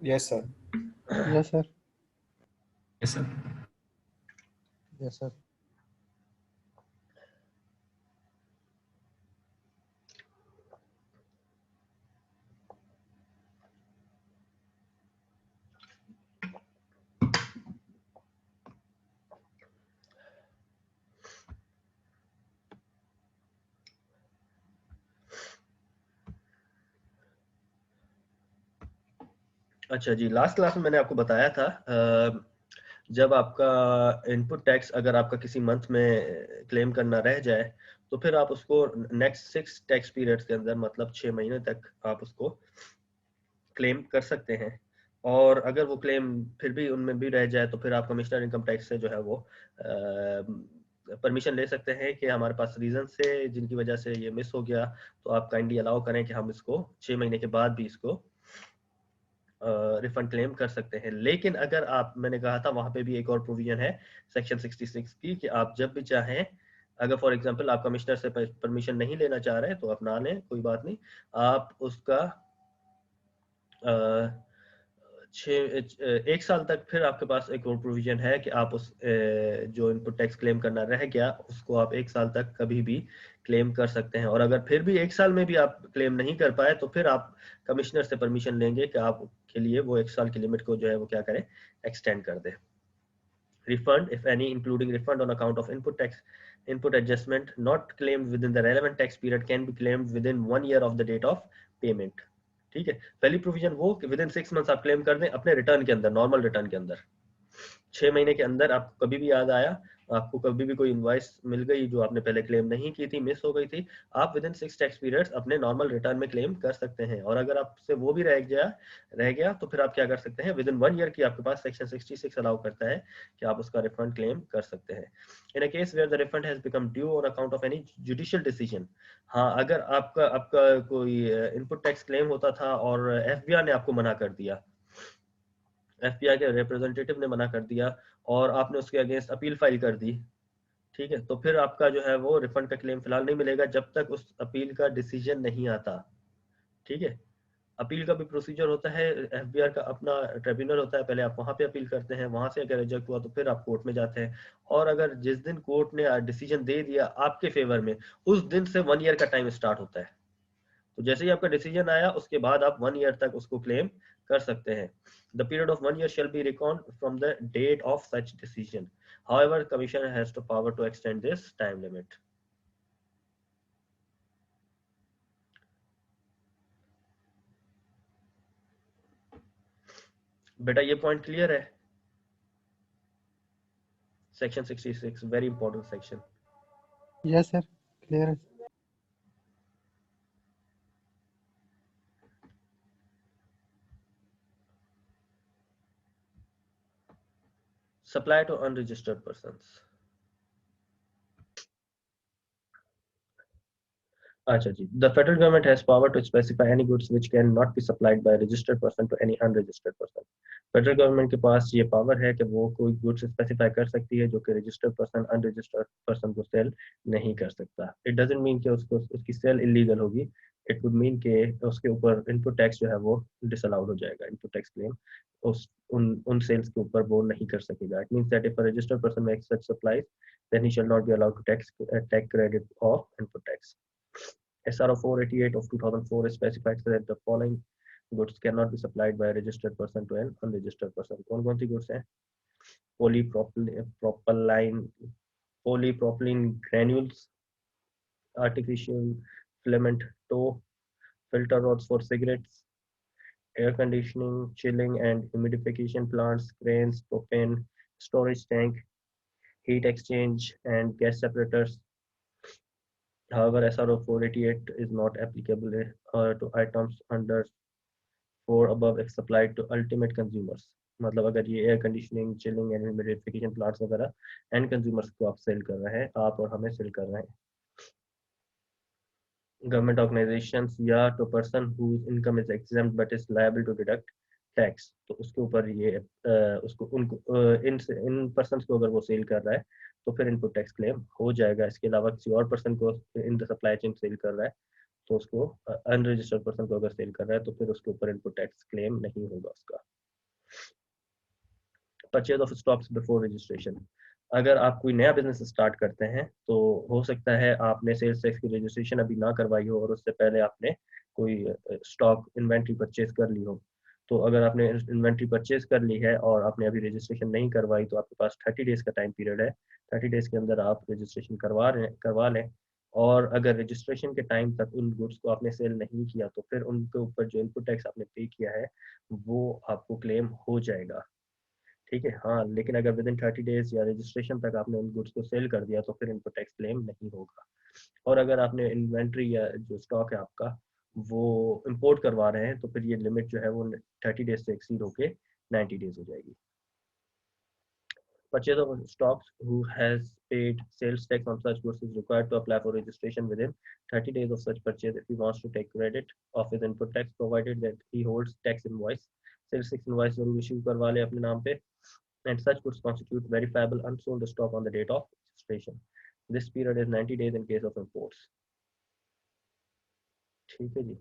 Yes sir. Yes sir. Yes sir. Yes sir. अच्छा जी, लास्ट क्लास में मैंने आपको बताया था जब आपका इनपुट टैक्स अगर आपका किसी मंथ में क्लेम करना रह जाए तो फिर आप उसको नेक्स्ट 6 टैक्स पीरियड्स के अंदर, मतलब 6 महीने तक आप उसको क्लेम कर सकते हैं। और अगर वो क्लेम फिर भी उनमें भी रह जाए तो फिर आप कमिश्नर इनकम टैक्स से जो है वो परमिशन ले सकते हैं कि हमारे पास रीजन से जिनकी वजह से ये मिस हो गया, तो आप काइंडली अलाउ करें कि हम इसको 6 महीने के बाद भी इसको रिफंड क्लेम कर सकते हैं। लेकिन अगर आप, मैंने कहा था वहां पे भी एक और प्रोविजन है सेक्शन 66 की कि आप जब भी चाहें, अगर फॉर एग्जांपल आप कमिश्नर से परमिशन नहीं लेना चाह रहे तो आप ना लें, कोई बात नहीं, आप उसका 1 साल तक फिर आपके पास एक और प्रोविजन है कि आप उस जो इनपुट टैक्स क्लेम करना रह गया उसको आप 1 साल तक कभी भी क्लेम कर सकते हैं। और अगर फिर भी 1 साल में भी आप क्लेम नहीं कर पाए तो फिर आप कमिश्नर से परमिशन लेंगे कि आप के लिए वो 1 साल की लिमिट को जो है वो क्या करें, एक्सटेंड कर दे। Refund, if any, including refund on account of input adjustment not claimed within the relevant tax period, can be claimed within 1 year of the date of payment. ठीक है, पहली प्रोविजन वो कि विदिन 6 मंथ्स आप claim कर दें अपने return के अंदर, नॉर्मल रिटर्न के अंदर। 6 महीने के अंदर आपको कभी भी याद आया, आपको कभी भी कोई इनवॉइस मिल गई जो आपने पहले क्लेम नहीं की थी, मिस हो गई थी, आप विदिन 6 टैक्स पीरियड्स अपने नॉर्मल रिटर्न में क्लेम कर सकते हैं। और अगर आपसे वो भी रह गया तो फिर आप क्या कर सकते हैं, विदिन 1 ईयर की आपके पास सेक्शन 66 अलाउ करता है कि आप उसका रिफंड क्लेम कर सकते हैं। In a case where the refund has become due on account of any judicial decision, हाँ अगर आपका कोई इनपुट टैक्स क्लेम होता था और एफबीआर ने आपको मना कर दिया, एफबीआई के रिप्रेजेंटेटिव ने मना कर दिया और आपने उसके अगेंस्ट अपील फाइल कर दी, ठीक है, तो फिर आपका जो है वो रिफंड का क्लेम फिलहाल नहीं मिलेगा जब तक उस अपील का डिसीजन नहीं आता। ठीक है, अपील का भी प्रोसीजर होता है, एफबीआर का अपना ट्रिब्यूनल होता है, पहले आप वहां पे अपील करते हैं, वहां से अगर रिजेक्ट हुआ तो फिर आप कोर्ट में जाते हैं, और अगर जिस दिन कोर्ट ने डिसीजन दे दिया आपके फेवर में उस दिन से 1 ईयर का टाइम स्टार्ट होता है। तो जैसे ही आपका डिसीजन आया उसके बाद आप 1 ईयर तक उसको क्लेम कर सकते हैं। The period of 1 year shall be reckoned from the date of such decision. However, Commissioner has the power to extend this time limit. बेटा ये पॉइंट क्लियर है? Section 66 very important section. Yes sir, clear है। Supply to unregistered persons. अच्छा जी, the federal government has power to specify any goods which can not be supplied by a registered person to any unregistered person. Federal government के पास ये power है कि वो कोई goods specify कर सकती है जो कि रजिस्टर्ड पर्सन अनरजिस्टर्ड पर्सन को सेल नहीं कर सकता। इट डजंट मीन कि उसकी सेल इलीगल होगी, इट वुड मीन कि उसके ऊपर इनपुट टैक्स जो है वो डिसअलाउड हो जाएगा, इनपुट टैक्स क्लेम उन सेल्स के ऊपर वो नहीं कर सकेगा। It means that if a registered person makes such supplies then he shall not be allowed to take credit of input tax. SRO 488 of 2004 specifies that the following goods can not be supplied by registered person to an unregistered person. कौन कौन सी goods हैं? polypropylene granules, artificial filament tow, filter rods for cigarettes, air conditioning, chilling and humidification plants, cranes, propane storage tank, heat exchange and gas separators. However, SRO 488 is not applicable to items under 4 above if supplied to ultimate consumers. मतलब अगर ये air conditioning, chilling and humidification plants वगैरह and consumers को आप cell कर रहे हैं, आप और हमें सेल कर रहे हैं, गवर्नमेंट ऑर्गेनाइजेशंस या to person whose income is exempt but is liable to deduct tax, तो उसके ऊपर ये उसको उनको इन पर्सनस को अगर वो सेल कर रहा है तो फिर इनपुट टैक्स क्लेम हो जाएगा। इसके अलावा किसी और पर्सन को in the supply chain sale कर रहा है तो उसको, अनरजिस्टर्ड पर्सन को अगर सेल कर रहा है तो फिर उसके ऊपर इनपुट टैक्स क्लेम नहीं होगा उसका। Purchase of stocks before registration, अगर आप कोई नया बिजनेस स्टार्ट करते हैं तो हो सकता है आपने सेल्स टैक्स की रजिस्ट्रेशन अभी ना करवाई हो और उससे पहले आपने कोई स्टॉक इन्वेंट्री परचेज कर ली हो। तो अगर आपने इन्वेंट्री परचेज कर ली है और आपने अभी रजिस्ट्रेशन नहीं करवाई तो आपके पास 30 डेज का टाइम पीरियड है। 30 डेज के अंदर आप रजिस्ट्रेशन करवा लें, और अगर रजिस्ट्रेशन के टाइम तक उन गुड्स को आपने सेल नहीं किया तो फिर उनके ऊपर जो इनपुट टैक्स आपने पे किया है वो आपको क्लेम हो जाएगा। ठीक है, हाँ, लेकिन अगर विद इन 30 डेज या रजिस्ट्रेशन तक आपने उन गुड्स को सेल कर दिया तो फिर इनपुट टैक्स क्लेम नहीं होगा। और अगर आपने इन्वेंट्री या जो स्टॉक है आपका वो इंपोर्ट करवा रहे हैं तो फिर ये लिमिट जो है वो 30 डेज से एक्सीड होके 90 डेज हो जाएगी। Purchase of stocks who has paid sales tax on such goods is required to apply for registration within 30 days of such purchase if he wants to take credit of his input tax, provided that he holds tax invoice, sales tax invoice जरूर issue करवा ले अपने नाम पे, and such goods constitute verifiable unsold stock on the date of registration. This period is 90 days in case of imports. ठीक है जी।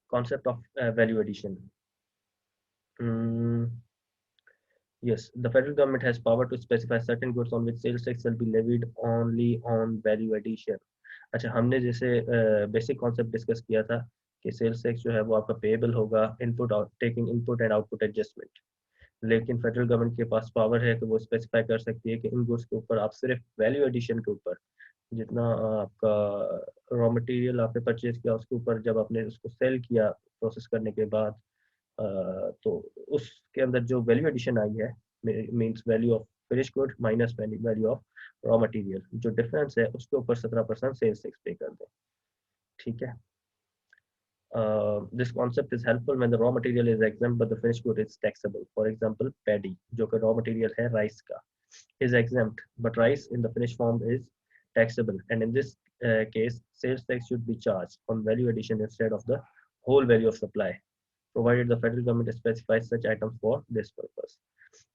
Concept of value addition. Yes, the federal government has power to specify certain goods on which sales tax shall be levied only on value addition. अच्छा, हमने जैसे basic concept discuss किया था कि sales tax जो है वो आपका पेएबल होगा input taking input and output adjustment, लेकिन फेडरल गवर्नमेंट के पास पावर है कि वो स्पेसिफाई कर सकती है कि इन गुड्स के ऊपर आप सिर्फ वैल्यू एडिशन के ऊपर जितना आपका रॉ मटेरियल आपने परचेज किया उसके ऊपर जब आपने उसको सेल किया प्रोसेस करने के बाद, तो उसके अंदर जो वैल्यू एडिशन आई है means value of finish good minus value of raw material, जो डिफरेंस है उसके ऊपर 17% सेल्स टैक्स पे कर दें। ठीक है, this concept is helpful when the raw material is exempt but the finished good is taxable. For example, paddy जो कि raw material है rice का is exempt but rice in the finished form is taxable, and in this case sales tax should be charged on value addition instead of the whole value of supply, provided the federal government specifies such items for this purpose.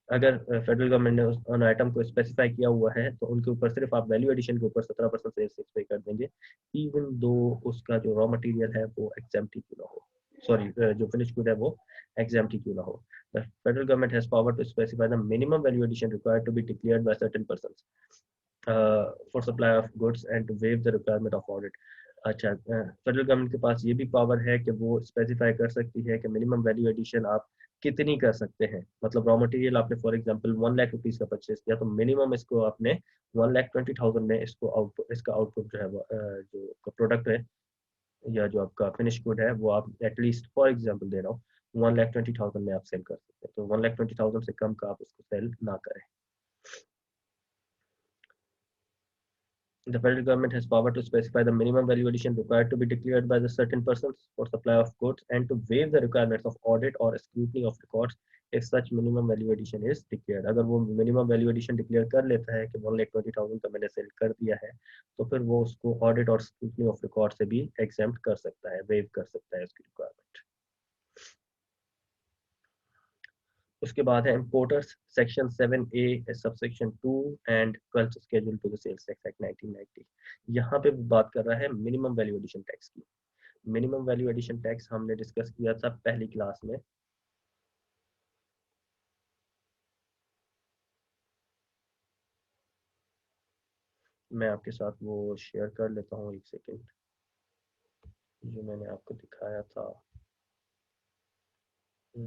अगर federal government ने उन item को specify किया हुआ है तो उनके ऊपर सिर्फ आप वैल्यू एडिशन के ऊपर 17% सेल्स टैक्स पे कर देंगे, इवन दो उसका जो रॉ मटेरियल है वो एग्जेम्प्ट ही क्यों ना हो, सॉरी जो फिनिश गुड है वो एग्जेम्प्ट ही क्यों ना हो। The federal government has power to specify the minimum value addition required to be declared by certain persons for supply of goods and to waive the requirement of audit. अच्छा, federal government के पास ये भी power है कि वो specify कर सकती है कि मिनिमम वैल्यू एडिशन आप कितनी कर सकते हैं। मतलब रॉ मटेरियल आपने फॉर एग्जांपल 1 लाख रुपीस का परचेज किया तो मिनिमम इसको आपने 1,20,000 में इसका आउटपुट जो है जो प्रोडक्ट है या जो आपका फिनिश गुड है वो आप एटलीस्ट फॉर एग्जांपल दे रहा हूँ 1,20,000 में आप सेल कर सकते हैं, तो 1,20,000 से कम का आप उसको सेल ना करें। The federal government has power to specify the minimum value addition required to be declared by the certain persons for supply of goods and to waive the requirements of audit or scrutiny of records if such minimum value addition is declared. अगर वो minimum value addition declare कर लेता है कि 1,20,000 का मैंने cell कर दिया है तो फिर वो उसको audit और scrutiny of record से भी exempt कर सकता है, waive कर सकता है उसकी requirement। उसके बाद है importers section 7A subsection 2 and 12th schedule to the sales tax act 1990। यहाँ पे बात कर रहा है मिनिमम वैल्यू एडिशन टैक्स की। मिनिमम वैल्यू एडिशन टैक्स हमने डिस्कस किया था पहली क्लास में। मैं आपके साथ वो शेयर कर लेता हूँ, एक सेकेंड, जो मैंने आपको दिखाया था। ये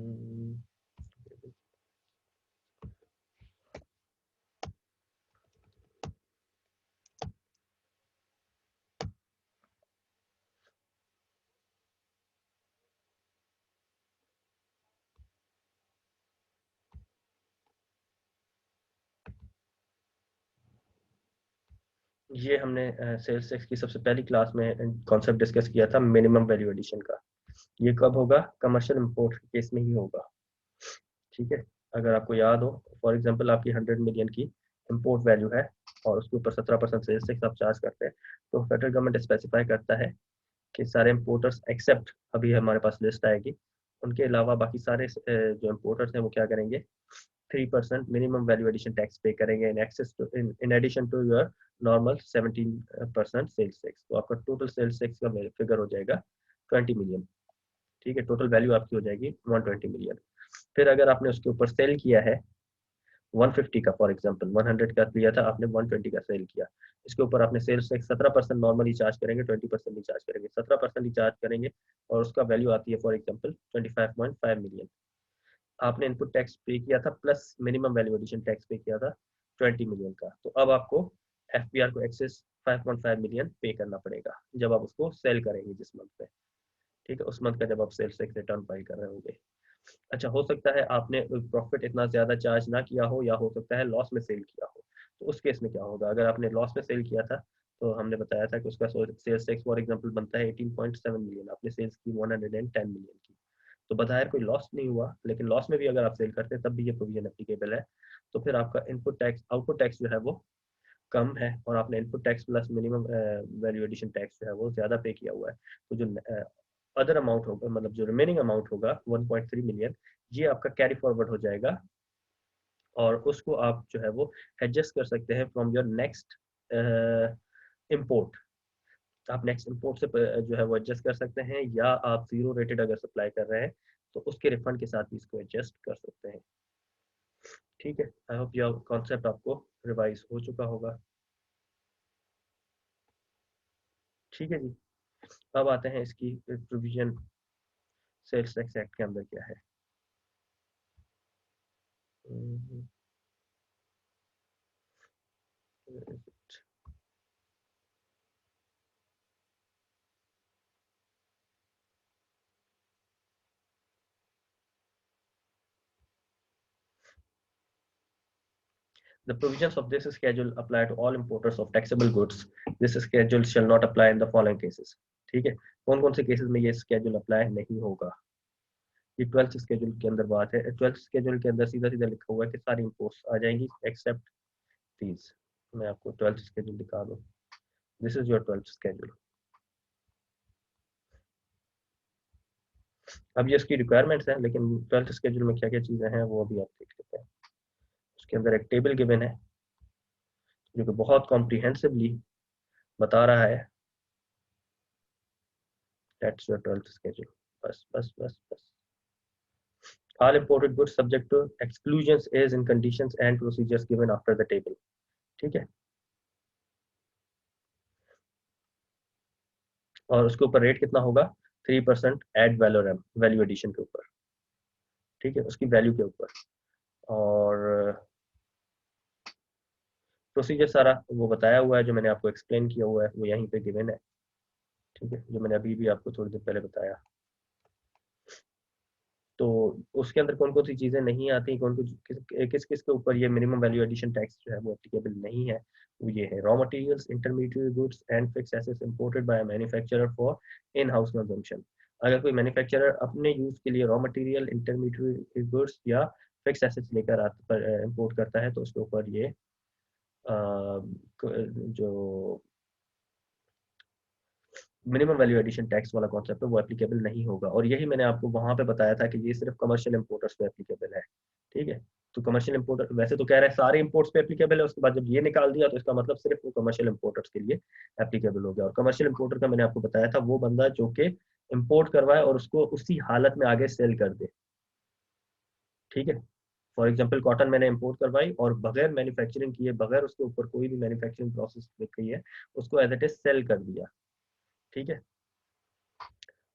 हमने सेल्स टैक्स की सबसे पहली क्लास में कॉन्सेप्ट डिस्कस किया था मिनिमम वैल्यू एडिशन का। ये कब होगा? कमर्शियल इंपोर्ट के केस में ही होगा। ठीक है, अगर आपको याद हो, फॉर एग्जांपल आपकी 100 मिलियन की इंपोर्ट वैल्यू है और उसके ऊपर 17% सेल्स टैक्स आप चार्ज करते हैं, तो फेडरल गवर्नमेंट स्पेसिफाई करता है कि सारे इंपोर्टर्स एक्सेप्ट, अभी हमारे पास लिस्ट आएगी, उनके अलावा बाकी सारे जो इंपोर्टर्स हैं वो क्या करेंगे? 3% minimum value addition tax pay करेंगे in addition to your normal 17% sales tax. तो आपका टोटल सेल्स टैक्स का फिगर हो जाएगा 20 मिलियन। ठीक है, टोटल वैल्यू आपकी हो जाएगी 120 मिलियन। फिर अगर आपने उसके ऊपर सेल किया है 150 का, फॉर एग्जांपल 100 का लिया था आपने, 120 का सेल किया, इसके ऊपर आपने सेल्स टैक्स 17% नॉर्मली चार्ज करेंगे, 20% नहीं चार्ज करेंगे, 17% ही चार्ज करेंगे, और उसका वैल्यू आती है फॉर एग्जांपल 25.5 मिलियन। आपने इनपुट टैक्स पे किया था plus minimum value addition tax pay किया था 20 मिलियन का, तो अब आपको एफबीआर को एक्सेस 5.5 मिलियन पे करना पड़ेगा जब आप उसको सेल करेंगे जिस मंथ में। ठीक है, उस मंथ का जब आप सेल्स टैक्स रिटर्न फाइल कर रहे होंगे। अच्छा, हो सकता है आपने प्रॉफिट इतना ज्यादा चार्ज ना किया हो, या हो सकता है लॉस में सेल किया हो, तो उस केस में क्या होगा? अगर आपने लॉस में सेल किया था तो हमने बताया था कि उसका सेल्स टैक्स फॉर एग्जांपल बनता है 18.7 मिलियन, आपने सेल्स की 110 मिलियन की, तो बज़ाहिर कोई लॉस नहीं हुआ, लेकिन लॉस में भी अगर आप सेल करते हैं तब भी ये प्रोविजन एप्लीकेबल है। तो फिर आपका इनपुट टैक्स आउटपुट टैक्स जो है वो कम है, और आपने input tax plus minimum value addition tax जो है वो ज्यादा पे किया हुआ है, तो जो अदर अमाउंट होगा, मतलब जो रिमेनिंग अमाउंट होगा 1.3 मिलियन, ये आपका कैरी फॉरवर्ड हो जाएगा, और उसको आप जो है वो एडजस्ट कर सकते हैं फ्रॉम योर नेक्स्ट इंपोर्ट। आप नेक्स्ट इंपोर्ट से जो है वो एडजस्ट कर सकते हैं, या आप जीरो रेटेड अगर सप्लाई कर रहे हैं तो उसके रिफंड के साथ भी इसको एडजस्ट कर सकते हैं। ठीक है, आई होप यह कॉन्सेप्ट आपको रिवाइज हो चुका होगा। ठीक है जी, अब आते हैं इसकी प्रोविजन सेल्स टैक्स एक्ट के अंदर क्या है। The provisions of this schedule apply to all importers of taxable goods. This schedule shall not apply in the following cases. ठीक है, कौन कौन से केसेस में ये स्केड्यूल अप्लाई नहीं होगा? ये 12th स्केड्यूल के अंदर बात है। 12th स्केड्यूल के अंदर सीधा सीधा लिखा हुआ है कि सारी इंपोर्ट्स आ जाएंगी एक्सेप्ट दीज। मैं आपको 12th स्केड्यूल दिखा दूं। This is your 12th schedule. अब ये इसकी रिक्वायरमेंट्स हैं, लेकिन 12th स्केड्यूल में क्या क्या चीजें हैं वो अभी आप देख लेते हैं। उसके अंदर एक टेबल गिवन है जो कि बहुत कॉम्प्रिहेंसिवली बता रहा है दैट्स योर 12th स्केड्यूल। बस बस बस बस। All imported goods subject to exclusions as in conditions and procedures given after the table. ठीक है, और उसके ऊपर रेट कितना होगा? 3% एड वैल्यू एडिशन के ऊपर। ठीक है, उसकी वैल्यू के ऊपर, और प्रोसीजर सारा वो बताया हुआ है जो मैंने आपको एक्सप्लेन किया हुआ है, वो यहीं पे गिवन है। ठीक है, जो मैंने अभी भी आपको थोड़ी देर पहले बताया। तो उसके अंदर कौन कौन सी चीजें नहीं आती, कौन कौन किस किस के ऊपर ये मिनिमम वैल्यू एडिशन टैक्स जो है वो एप्लीकेबल नहीं है, वो ये है raw materials, intermediate goods and fixed assets imported by manufacturer for in house consumption. अगर कोई मैन्युफैक्चरर अपने यूज के लिए रॉ मटेरियल, इंटरमीडिएट गुड्स या फिक्स्ड एसेट्स लेकर इंपोर्ट करता है, तो उसके ऊपर ये जो मिनिमम वैल्यू एडिशन टैक्स वाला कॉन्सेप्ट है वो एप्लीकेबल नहीं होगा। और यही मैंने आपको वहां पे बताया था कि ये सिर्फ कमर्शियल इंपोर्टर्स पे एप्लीकेबल है। ठीक है, तो कमर्शियल इंपोर्टर वैसे तो कह रहे हैं सारे इंपोर्ट्स पे एप्लीकेबल है, उसके बाद जब ये निकाल दिया तो इसका मतलब सिर्फ वो कमर्शियल इंपोर्टर्स के लिए एप्लीकेबल हो गया। और कमर्शियल इंपोर्टर का मैंने आपको बताया था वो बंदा जो कि इंपोर्ट करवाए और उसको उसी हालत में आगे सेल कर दे। ठीक है, फॉर एग्जाम्पल कॉटन मैंने इंपोर्ट करवाई और बगैर मैन्युफैक्चरिंग किए, बगैर उसके ऊपर कोई भी मैन्युफैक्चरिंग प्रोसेस लिखी है, उसको एज इट इज सेल कर दिया। ठीक है,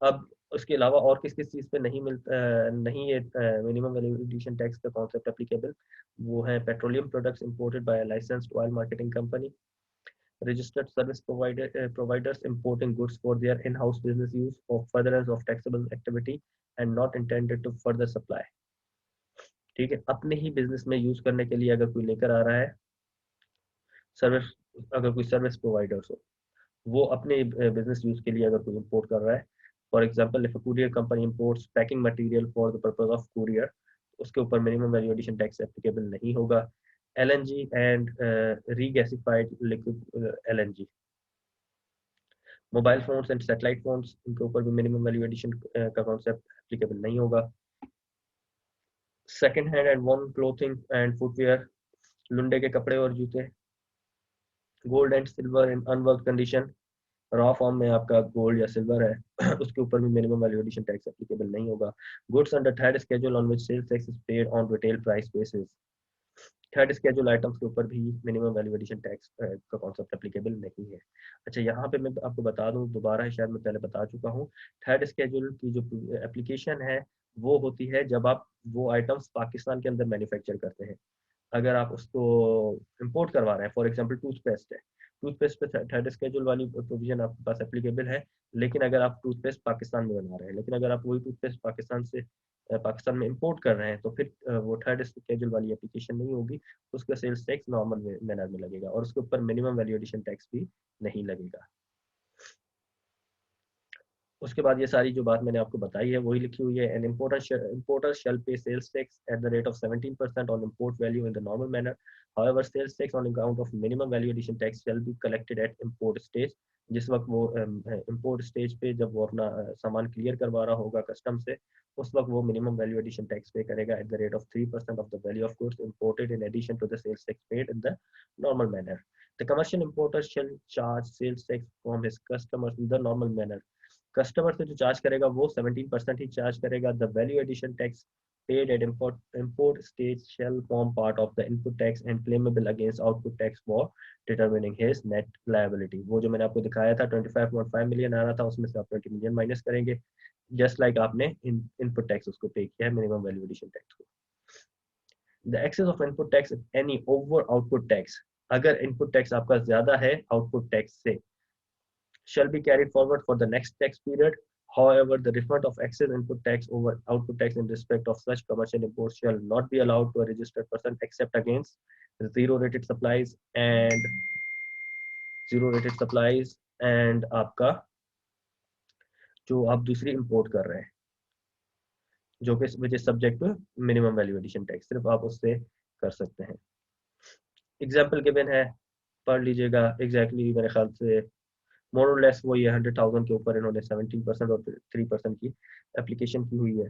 अब उसके अलावा और किस किस चीज़ पे नहीं मिलता नहीं ये मिनिमम वैल्यू एडिशन टैक्स का कॉन्सेप्ट एप्लीकेबल, वो है petroleum products imported by licensed oil marketing company, registered service providers importing goods for their in-house business use or furtherance of taxable activity and not intended to further supply। ठीक है, अपने ही business में use करने के लिए अगर कोई लेकर आ रहा है सर्विस, अगर कोई सर्विस प्रोवाइडर्स हो, वो अपने बिजनेस यूज के लिए अगर कोई इंपोर्ट कर रहा है, for example if a courier company imports packing material for the purpose of courier, उसके ऊपर minimum value addition tax applicable नहीं होगा। LNG and regasified liquid LNG, mobile phones and satellite phones, इनके ऊपर भी मिनिमम वैल्यू एडिशन का concept applicable नहीं होगा। Second hand and worn clothing and footwear, लुंडे के कपड़े और जूते। Gold and silver in unworked condition, raw form में आपका गोल्ड या सिल्वर है उसके ऊपर भी minimum value addition tax applicable नहीं होगा। Goods under third schedule on which sales tax is paid on retail price basis, third schedule items के ऊपर भी मिनिमम वैल्यू एडिशन टैक्स का कॉन्सेप्ट एप्लीकेबल नहीं है। अच्छा, यहाँ पे मैं आपको बता दूं, दोबारा शायद मैं पहले बता चुका हूँ, थर्ड स्केड्यूल की जो एप्लीकेशन है वो होती है जब आप वो आइटम्स पाकिस्तान के अंदर मैन्युफैक्चर करते हैं। अगर आप उसको इंपोर्ट करवा रहे हैं, फॉर एग्जांपल टूथपेस्ट है, टूथपेस्ट पे थर्ड स्केड्यूल वाली प्रोविजन आपके पास एप्लीकेबल है, लेकिन अगर आप टूथपेस्ट पाकिस्तान में बना रहे हैं, लेकिन अगर आप वही टूथपेस्ट पाकिस्तान में इंपोर्ट कर रहे हैं तो फिर वो थर्ड स्केड्यूल वाली एप्लीकेशन नहीं होगी, उसका सेल्स टैक्स नॉर्मल मैनर में लगेगा और उसके ऊपर मिनिमम वैल्यू एडिशन टैक्स भी नहीं लगेगा। उसके बाद ये सारी जो बात मैंने आपको बताई है वही लिखी हुई है। An importer shall pay sales tax at the rate of 17% on import value in the normal manner. However, sales tax on account of minimum value addition tax shall be collected at import stage। जिस वक्त वो import stage पे जब वो अपना सामान clear करवा रहा होगा कस्टम से, उस वक्त वो मिनिमम वैल्यू एडिशन टैक्स पे करेगा at the rate of 3% of the value of goods imported in addition to the sales tax paid in the normal manner. The commercial importer shall charge sales tax from his customers in the normal manner। Customer से जो charge करेगा वो 17% ही charge करेगा। The value addition tax paid at import stage shall form part of the input tax and claimable against output tax for determining his net liability। वो जो मैंने आपको दिखाया था 25.5 मिलियन आ रहा था, उसमें से आप 20 मिलियन माइनस करेंगे, जस्ट लाइक आपने इनपुट टैक्स उसको पे किया है मिनिमम वैल्यू एडिशन टैक्स को। The excess of input tax any over output tax, अगर इनपुट टैक्स आपका ज्यादा है आउटपुट टैक्स से, shall be carried forward for the next tax period। However, the refund of excess input tax over output tax in respect of such commercial imports shall not be allowed to a registered person except against zero rated supplies and आपका जो आप दूसरी import कर रहे हैं जो कि which is subject to minimum value addition tax, सिर्फ आप उससे कर सकते हैं। एग्जाम्पल गिवन है, पढ़ लीजिएगा। एग्जैक्टली मेरे ख्याल से मोर और लेस वो ये 100,000 के ऊपर इन्होंने 17% और 3% की एप्लीकेशन की हुई है।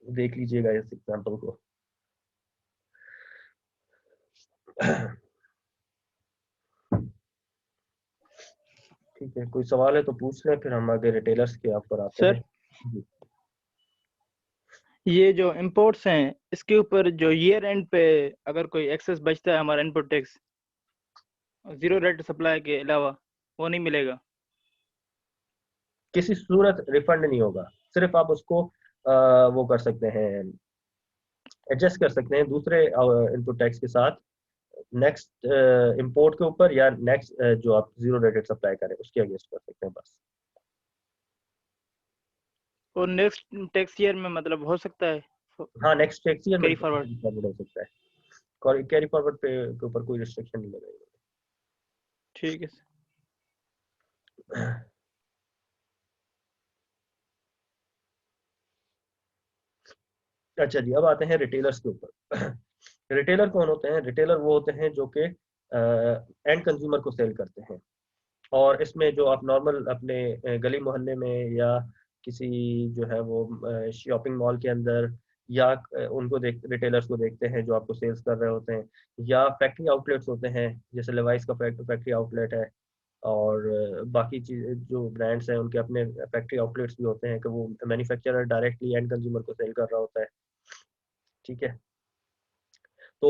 देख लीजिएगा इस एग्जांपल को। ठीक है, कोई सवाल है तो पूछ लें, फिर हम आगे रिटेलर्स के ऊपर आते हैं। ये जो इंपोर्ट्स हैं इसके ऊपर जो ईयर एंड पे अगर कोई एक्सेस बचता है हमारा input tax zero rate supply के अलावा, वो नहीं मिलेगा? किसी सूरत रिफंड नहीं होगा, सिर्फ आप उसको वो कर सकते हैं, एडजस्ट कर सकते हैं दूसरे इनपुट टैक्स के साथ, नेक्स्ट इंपोर्ट के ऊपर या नेक्स्ट जो आप जीरो रेटेड सप्लाई करें उसके अगेंस्ट कर सकते हैं बस। और नेक्स्ट टैक्स ईयर में मतलब हो सकता है? हाँ, नेक्स्ट टैक्स ईयर में कैरी फॉरवर्ड हो सकता है, कैरी फॉरवर्ड पे के ऊपर कोई रिस्ट्रिक्शन नहीं लगेगा। ठीक है। अच्छा जी, अब आते हैं रिटेलर्स के ऊपर। रिटेलर कौन होते हैं? रिटेलर वो होते हैं जो कि एंड कंज्यूमर को सेल करते हैं, और इसमें जो आप नॉर्मल अपने गली मोहल्ले में या किसी जो है वो शॉपिंग मॉल के अंदर या उनको रिटेलर्स को देखते हैं जो आपको सेल्स कर रहे होते हैं, या फैक्ट्री आउटलेट्स होते हैं, जैसे लेवाइस का फैक्ट्री आउटलेट है, और बाकी चीज जो ब्रांड्स हैं उनके अपने फैक्ट्री आउटलेट्स भी होते हैं कि वो मैन्युफैक्चरर डायरेक्टली एंड कंज्यूमर को सेल कर रहा होता है। ठीक है, तो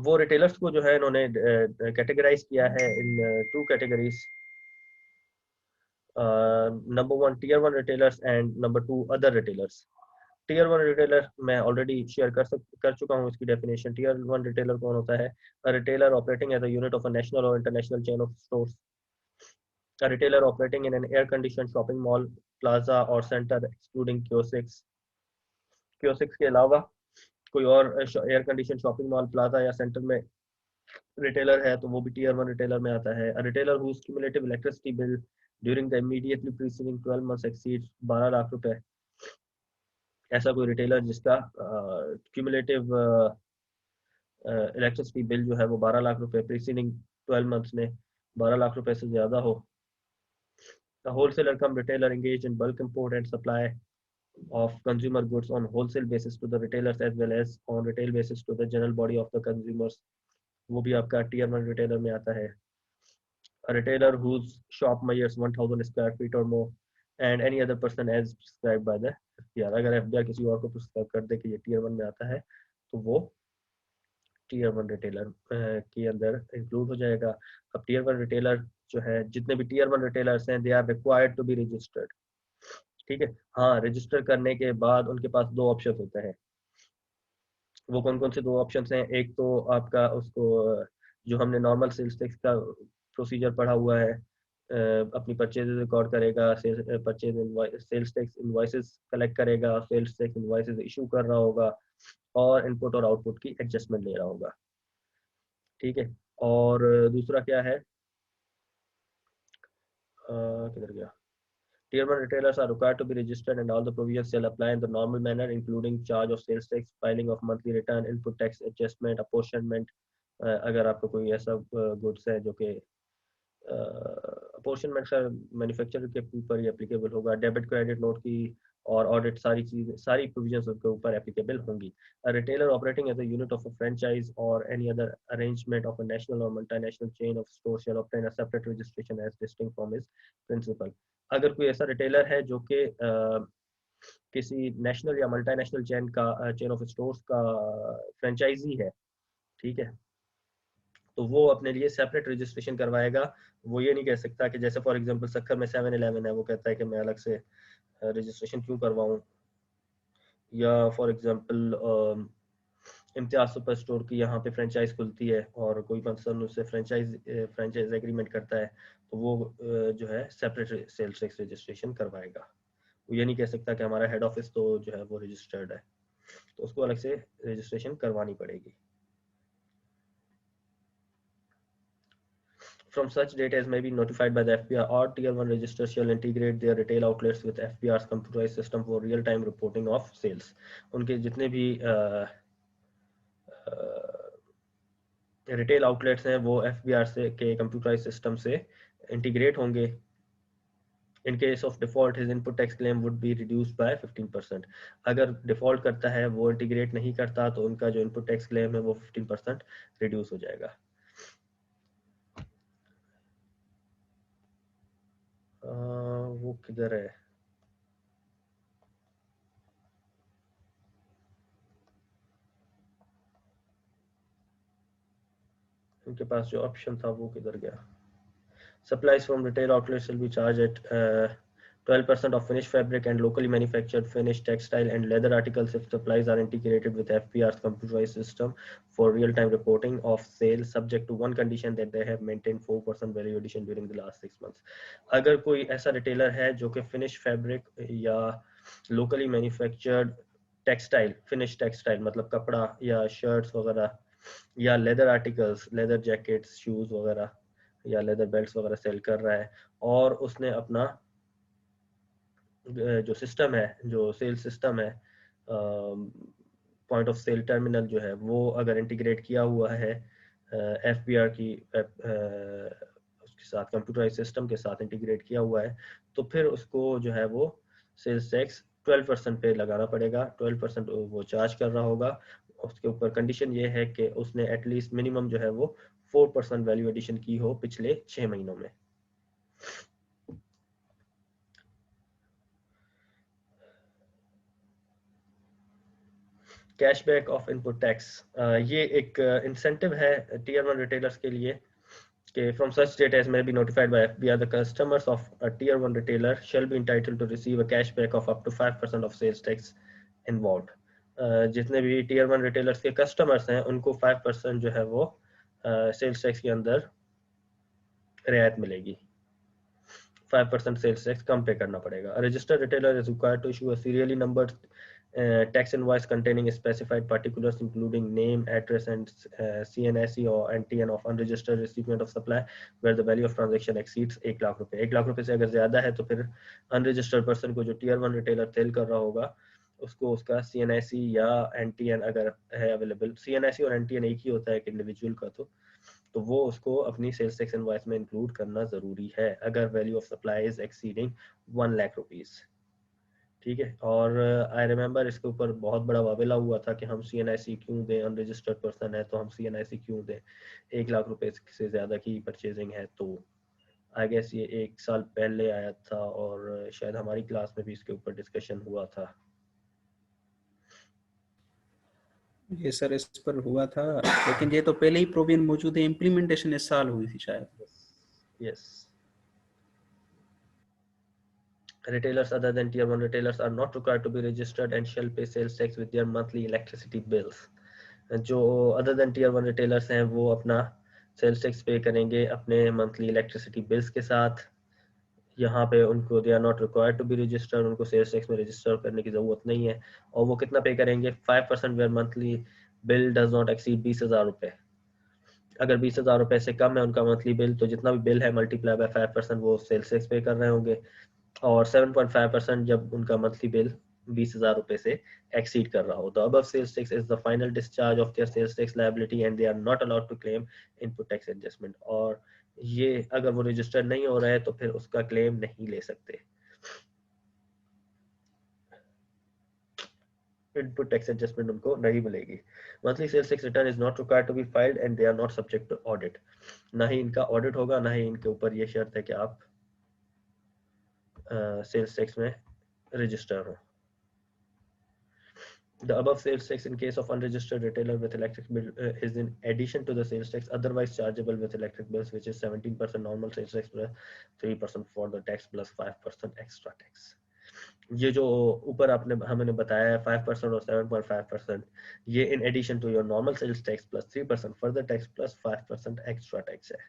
वो रिटेलर्स को जो है इन्होंने कैटेगराइज किया है इन 2 categories. Number 1 tier 1 retailers and number 2 other retailers. tier 1 retailer मैं ऑलरेडी शेयर कर चुका हूँ इसकी डेफिनेशन. tier 1 retailer कौन होता है? A retailer operating as a unit of a national or international chain of stores. A retailer operating in an air-conditioned shopping mall, plaza or center excluding kiosks. kiosks के अलावा कोई और air condition shopping mall, plaza या centre में retailer है तो वो भी tier 1 रिटेलर में आता है. A retailer whose cumulative electricity bill during the immediately preceding 12 months exceeds 12 lakh रुपए. ऐसा कोई रिटेलर जिसका क्यूमुलेटिव इलेक्ट्रिसिटी बिल जो है वो 12 लाख रुपए प्रीसीडिंग 12 मंथ्स में 12 लाख रुपए से ज्यादा हो. A wholesaler cum retailer engaged in bulk import and supply of consumer goods on wholesale basis to the retailers as well as on retail basis to the general body of the consumers, वो भी आपका tier 1 retailer में आता है. A retailer whose shop measures 1000 square feet or more and any other person as prescribed by the FBR. अगर FBR किसी और को प्रिस्क्राइब कर दे कि ये tier 1 में आता है तो वो tier 1 रिटेलर के अंदर इंक्लूड हो जाएगा. अब tier 1 रिटेलर जो है, जितने भी tier 1 रिटेलर्स हैं, they are required to be registered. ठीक है, हाँ, रजिस्टर करने के बाद उनके पास दो ऑप्शन होते हैं. वो कौन कौन से दो ऑप्शन हैं? एक तो आपका उसको जो हमने नॉर्मल सेल्स टैक्स का प्रोसीजर पढ़ा हुआ है, अपनी परचेज रिकॉर्ड करेगा, सेल्स टैक्स इनवॉइसेस कलेक्ट करेगा, सेल्स टैक्स इनवॉइसेस इशू कर रहा होगा और इनपुट और आउटपुट की एडजस्टमेंट ले रहा होगा. ठीक है, और दूसरा क्या है, किधर गया? Tier 1 retailers are required to be registered and all the provisions shall apply in the normal manner including charge of sales tax, filing of monthly return, input tax adjustment, apportionment. अगर आपको कोई ऐसा गुड्स है जो कि apportionment का manufacturer के ऊपर ही एप्लीकेबल होगा, डेबिट क्रेडिट नोट की और ऑडिट, सारी चीजें, सारी प्रोविजंस उसके ऊपर एप्लीकेबल होंगी. A retailer operating as a unit of a franchise or any other arrangement of a national or multinational chain of stores shall obtain a separate registration as distinct from his principal. अगर कोई ऐसा retailer है जो कि किसी national या multinational chain of stores का franchise है, ठीक है, तो वो अपने लिए सेपरेट रजिस्ट्रेशन करवाएगा. वो ये नहीं कह सकता कि जैसे फॉर एग्जांपल सक्खर में 7-Eleven है, वो कहता है कि मैं अलग से रजिस्ट्रेशन क्यों करवाऊं, या for example Imtiaz super store की यहाँ पे फ्रेंचाइज खुलती है और कोई पर्सन उससे फ्रेंचाइज एग्रीमेंट करता है तो वो जो है सेपरेट सेल्स टैक्स रजिस्ट्रेशन करवाएगा. वो ये नहीं कह सकता कि हमारा हेड ऑफिस तो जो है वो रजिस्टर्ड है, तो उसको अलग से रजिस्ट्रेशन करवानी पड़ेगी. From such date as may be notified by the FBR, all tier 1 registers shall integrate their retail outlets with FBR's computerized system for real-time reporting of sales. उनके जितने भी रिटेल आउटलेट्स हैं वो FBR से के computerise system से integrate होंगे. In case of default, his input tax claim would be reduced by 15%. अगर डिफॉल्ट करता है, वो इंटीग्रेट नहीं करता, तो उनका जो इनपुट टैक्स क्लेम है वो 15% रिड्यूस हो जाएगा. वो किधर है? उनके पास जो ऑप्शन था वो किधर गया? Supplies from retail outlets will be charged at 12% of finished fabric and locally manufactured finished textile and leather articles if supplies are integrated with FBR's computerized system for real-time reporting of sales, subject to one condition that they have maintained 4% value addition during the last 6 months. अगर कोई ऐसा retailer है जो कि finish fabric या locally manufactured textile, finish textile मतलब कपड़ा या शर्ट्स वगैरह या leather articles, leather jackets, shoes वगैरह या लेदर बेल्ट्स वगैरह सेल कर रहा है और उसने अपना जो सिस्टम है, जो सेल सिस्टम है, पॉइंट ऑफ सेल टर्मिनल जो है, वो अगर इंटीग्रेट किया हुआ है FBR की उसके साथ, कंप्यूटराइज सिस्टम के साथ इंटीग्रेट किया हुआ है, तो फिर उसको जो है वो सेल्स टैक्स 12% पे लगाना पड़ेगा. 12% वो चार्ज कर रहा होगा. उसके ऊपर कंडीशन ये है कि उसने एटलीस्ट मिनिमम जो है वो 4% वैल्यू एडिशन की हो पिछले 6 महीनों में. कैशबैक ऑफ इनपुट टैक्स, ये एक इंसेंटिव है टियर 1 रिटेलर्स के लिए Okay, from such date as may be notified by FBI, the customers of a tier 1 retailer shall be entitled to receive a cashback of up to 5% of sales tax involved. जितने भी tier 1 retailers के customers हैं उनको 5% जो है वो sales tax के अंदर रियायत मिलेगी. 5% sales tax कम पे करना पड़ेगा. A registered retailer is required to issue a serially numbered tax invoice containing specified particulars including name, address, and CNSE or NTN of unregistered recipient of supply where the value of transaction exceeds 1 lakh रुपए. 1 लाख रुपए से अगर ज्यादा है तो फिर unregistered person को जो tier 1 retailer सेल कर रहा होगा उसको उसका CNSE या NTN अगर है अवेलेबल, CNSE और NTN एक ही होता है एक इंडिविजुअल का, तो वो उसको अपनी सेल्स टैक्स इनवॉइस में इंक्लूड करना जरूरी है अगर value of supply is exceeding 1 lakh rupees. ठीक है. और आई रिमेम्बर इसके ऊपर बहुत बड़ा वावेला हुआ था कि हम CNIC क्यों दें, अनरजिस्टर्ड पर्सन है तो हम CNIC क्यों दें, 1 लाख रुपए से ज्यादा की परचेजिंग है. तो आई गेस ये 1 साल पहले आया था और शायद हमारी क्लास में भी इसके ऊपर डिस्कशन हुआ था. ये सर इस पर हुआ था, लेकिन ये तो पहले ही प्रोविजन मौजूद है, इम्प्लीमेंटेशन इस साल हुई थी शायद. Yes. Retailers other than tier 1 retailers are not required to be registered and shall pay sales tax with their monthly electricity bills. जो other than tier 1 retailers हैं वो अपना sales tax पे करेंगे अपने monthly electricity bills के साथ. यहाँ पे उनको they are not required to be registered, उनको sales tax में register करने की जरूरत नहीं है. और वो कितना पे करेंगे? 5% where monthly bill does not exceed 20,000 रुपए. अगर 20,000 रुपए से कम है उनका मंथली बिल तो जितना भी बिल है मल्टीप्लाई बाय 5% वो सेल्स टैक्स पे कर रहे होंगे. और 7.5% जब उनका मंथली बिल 20,000 रुपए से एक्सीड कर रहा हो. The above sales tax is the final discharge of their sales tax liability and they are not allowed to claim input tax adjustment. और ये अगर वो रजिस्टर नहीं हो रहा है तो फिर उसका क्लेम नहीं ले सकते. Input tax adjustment उनको नहीं मिलेगी. Monthly sales tax return is not required to be filed and they are not subject to audit. ना ही इनका ऑडिट होगा, ना ही इनके ऊपर ये शर्त है कि आप सेल्स टैक्स में रजिस्टर हो. The above sales tax in case of unregistered retailer with electric bill is in addition to the sales tax otherwise chargeable with electric bills, which is 17% normal sales tax plus 3% for the tax plus 5% extra tax. ये जो ऊपर आपने हमने बताया है 5% और 7.5%, ये in addition to your normal sales tax plus 3% further tax plus 5% extra tax है.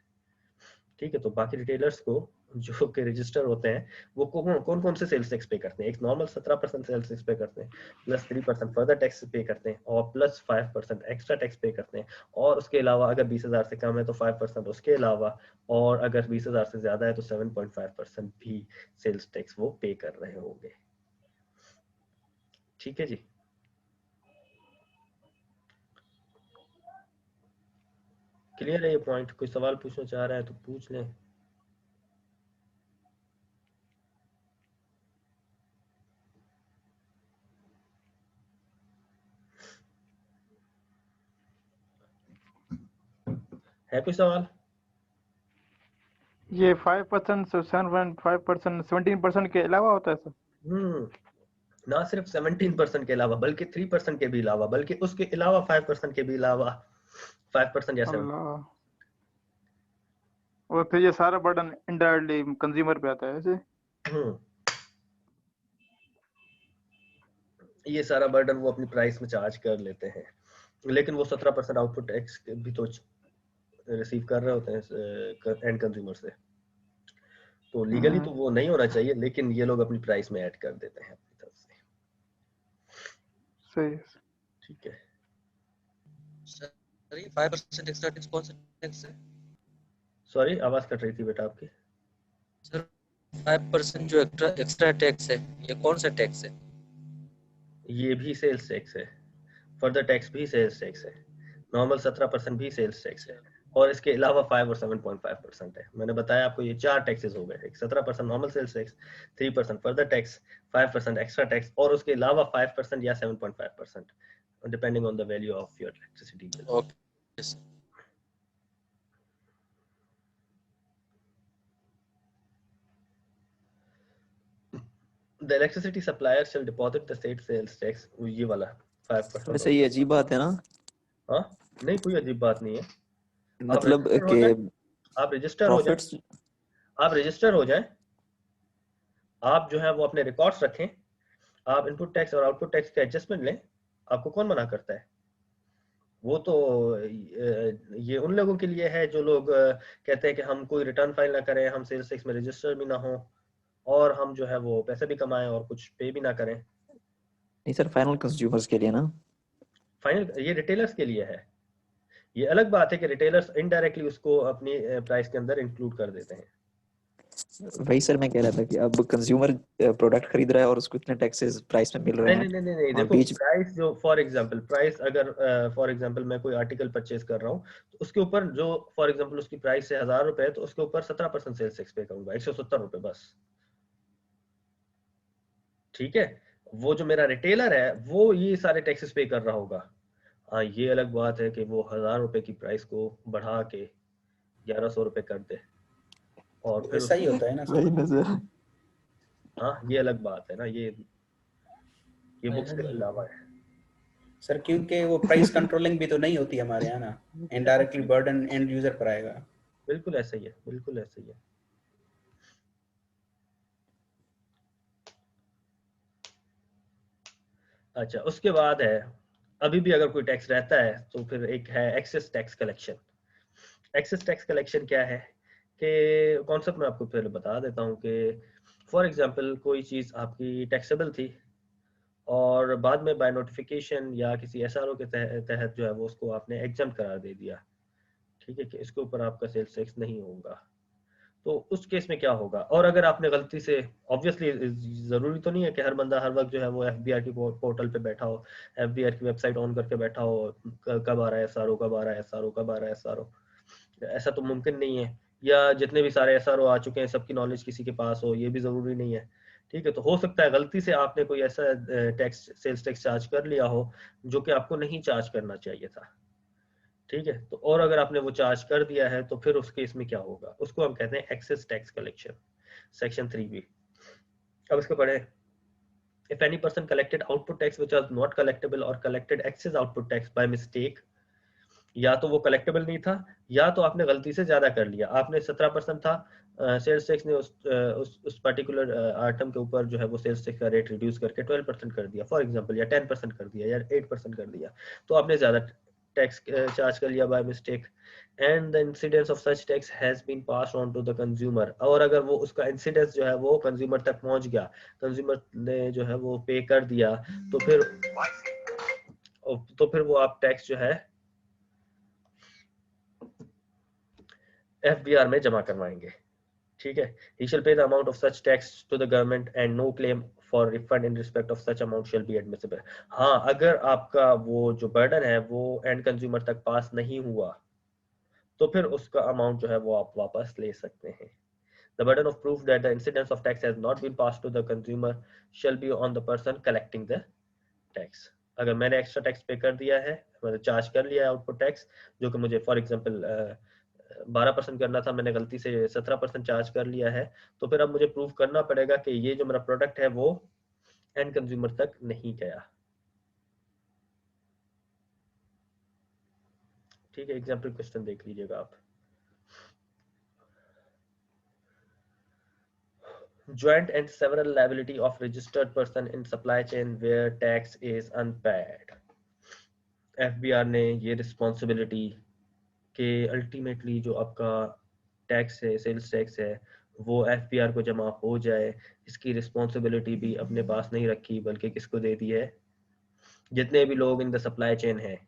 ठीक है. तो बाकी रिटेलर्स को जो के रजिस्टर होते हैं वो कौन कौन से सेल्स टैक्स पे करते हैं? एक नॉर्मल 17% सेल्स टैक्स पे करते हैं, प्लस 3% फर्दर टैक्स पे करते हैं और प्लस 5% एक्स्ट्रा टैक्स पे करते हैं. और उसके अलावा अगर 20,000 से कम है तो 5% उसके अलावा, और अगर 20,000 से ज्यादा है तो 7.5% भी सेल्स टैक्स वो पे कर रहे होंगे. ठीक है जी. क्लियर है ये पॉइंट? कोई सवाल पूछना चाह रहा है तो पूछ लें. है कोई सवाल? ये 5% से 7.5% 17% के अलावा होता है सर? ना सिर्फ 17% के अलावा बल्कि 3% के भी अलावा, बल्कि उसके अलावा 5% के भी अलावा 5% या 7%. और फिर ये सारा बर्डन इनडायरेक्टली कंज्यूमर पे आता है ऐसे? ये सारा बर्डन वो अपनी प्राइस में चार्ज कर लेते हैं, लेकिन वो 17% आउटपुट टैक्स भी तो रिसीव कर रहे होते हैं एंड कंज्यूमर से. तो लीगली तो वो नहीं होना चाहिए, लेकिन ये लोग अपनी प्राइस में ऐड कर देते हैं अपनी तरफ से. सही. ठीक है सर. ये 5% एक्स्ट्रा टैक्स कौन सा टैक्स है? सॉरी आवाज कट रही थी बेटा आपकी. सर 5% जो एक्स्ट्रा टैक्स है ये कौन सा टैक्स है? ये भी सेल्स टैक्स है, फर्दर टैक्स भी सेल्स टैक्स है, नॉर्मल 17% भी सेल्स टैक्स है, और इसके अलावा 5 और 7.5% है. मैंने बताया आपको ये 4 टैक्सेस हो गए. 17% normal sales tax, 3% further tax, 5% extra tax, और उसके अलावा 5% या 7.5% depending on the value of your electricity bill. Okay sir. The electricity supplier shall deposit the state sales tax, ये वाला 5%. वैसे ये अजीब बात है ना? हाँ नहीं, कोई अजीब बात नहीं है. मतलब कि आप रजिस्टर हो जाए, प्रॉफिट्स आप रजिस्टर हो जाए, आप जो है वो अपने रिकॉर्ड्स रखें, आप इनपुट टैक्स और आउटपुट टैक्स के एडजस्टमेंट लें, आपको कौन मना करता है? वो तो ये उन लोगों के लिए है जो लोग कहते हैं कि हम कोई रिटर्न फाइल ना करें, हम सेल्स टैक्स में रजिस्टर भी ना हो, और हम जो है वो पैसे भी कमाएं और कुछ पे भी ना करें। नहीं सर, फाइनल कंज्यूमर्स के लिए ना। फाइनल ये रिटेलर्स के लिए है। ये अलग बात है कि रिटेलर्स इनडायरेक्टली उसको अपनी प्राइस के अंदर इंक्लूड कर देते हैं। वही सर मैं कह रहा था कि अब कंज्यूमर प्रोडक्ट खरीद रहा है और उसको इतने टैक्सेस प्राइस में मिल रहे नहीं हैं नहीं नहीं नहीं, और देखो बीच प्राइस जो फॉर एग्जांपल प्राइस अगर फॉर एग्जांपल मैं कोई आर्टिकल परचेज कर रहा हूँ तो उसके ऊपर जो फॉर एग्जांपल उसकी प्राइस है 1000 रुपए, तो उसके ऊपर 17% सेल्स टैक्स पे करूंगा, 170 रुपए बस। ठीक है, वो जो मेरा रिटेलर है वो ये सारे टैक्सेस पे कर रहा होगा। हाँ, ये अलग बात है कि वो 1000 रुपए की प्राइस को बढ़ा के 1100 रुपए कर दे और फिर ऐसा ही होता है ना सर। वही ना सर। हाँ, ये अलग बात है ना, ये बुक्स के अलावा है। सर क्योंकि वो प्राइस कंट्रोलिंग भी तो नहीं होती हमारे यहाँ ना, इनडायरेक्टली बर्डन एंड यूजर पर आएगा। बिल्कुल ऐसा ही है, बिल्कुल ऐसा ही है। अच्छा, उसके बाद है, अभी भी अगर कोई टैक्स रहता है तो फिर एक है excess tax collection. Excess tax collection क्या है कि कॉन्सेप्ट मैं आपको पहले बता देता हूँ कि फॉर एग्जांपल कोई चीज़ आपकी टैक्सेबल थी और बाद में बाय नोटिफिकेशन या किसी एसआरओ के तहत जो है वो उसको आपने एग्जम्प्ट करार दे दिया, ठीक है, कि इसके ऊपर आपका सेल्स टैक्स नहीं होगा। तो उस केस में क्या होगा? और अगर आपने गलती से, ऑब्वियसली जरूरी तो नहीं है कि हर बंदा हर वक्त जो है वो एफबीआर की पोर्टल पे बैठा हो, एफबीआर की वेबसाइट ऑन करके बैठा हो, कब आ रहा है एसआरओ, कब आ रहा है एसआरओ, कब आ रहा है एसआरओ, ऐसा तो मुमकिन नहीं है। या जितने भी सारे एसआरओ आ चुके हैं सबकी नॉलेज किसी के पास हो, ये भी जरूरी नहीं है। ठीक है, तो हो सकता है गलती से आपने कोई ऐसा टैक्स सेल्स टैक्स चार्ज कर लिया हो जो कि आपको नहीं चार्ज करना चाहिए था। ठीक है, तो और अगर आपने वो चार्ज कर दिया है तो फिर उस केस में क्या होगा? उसको हम कहते हैं access tax collection, section 3B। अब इसको पढ़े। If any person collected output tax which was not collectible or collected excess output tax by mistake, या तो वो कलेक्टेबल नहीं था या तो आपने गलती से ज्यादा कर लिया। आपने 17% था सेल्स टैक्स ने उस पर्टिकुलर आइटम के ऊपर जो है वो सेल्स टैक्स का रेट रिड्यूस करके 12% कर दिया फॉर एग्जांपल, या 10% कर दिया या 8% कर दिया, तो आपने ज्यादा टैक्स चार्ज कर लिया by mistake, and the incidence of such tax has been passed on to the consumer. और अगर वो उसका इंसिडेंस जो है वो कंज्यूमर तक पहुंच गया, कंज्यूमर ने जो है वो पे कर दिया, तो फिर वो आप टैक्स जो है FBR में जमा करवाएंगे। ठीक है, he shall pay the amount of such tax to the government and no claim for refund in respect of such amount shall be admissible। हाँ, अगर आपका वो जो बर्डन है वो एंड कंज्यूमर तक पास नहीं हुआ तो फिर उसका अमाउंट जो है वो आप वापस ले सकते हैं। The burden of proof that the incidence of tax has not been passed to the consumer shall be on the person collecting the tax। अगर मैंने एक्स्ट्रा टैक्स पे कर दिया है, मतलब चार्ज कर लिया है आउटपुट टैक्स, जो कि मुझे फॉर एग्जांपल 12% करना था, मैंने गलती से 17% चार्ज कर लिया है, तो फिर अब मुझे प्रूव करना पड़ेगा कि ये जो मेरा प्रोडक्ट है वो एंड कंज्यूमर तक नहीं गया। ठीक है, एग्जाम्पल क्वेश्चन देख लीजिएगा आप। Joint and several liability of registered person in supply chain where tax is unpaid। FBR ने ये रिस्पॉन्सिबिलिटी कि अल्टीमेटली जो आपका टैक्स है, सेल्स टैक्स है, वो FBR को जमा हो जाए, इसकी रिस्पॉन्सिबिलिटी भी अपने पास नहीं रखी, बल्कि किसको दे दी है? जितने भी लोग इन द सप्लाई चेन हैं,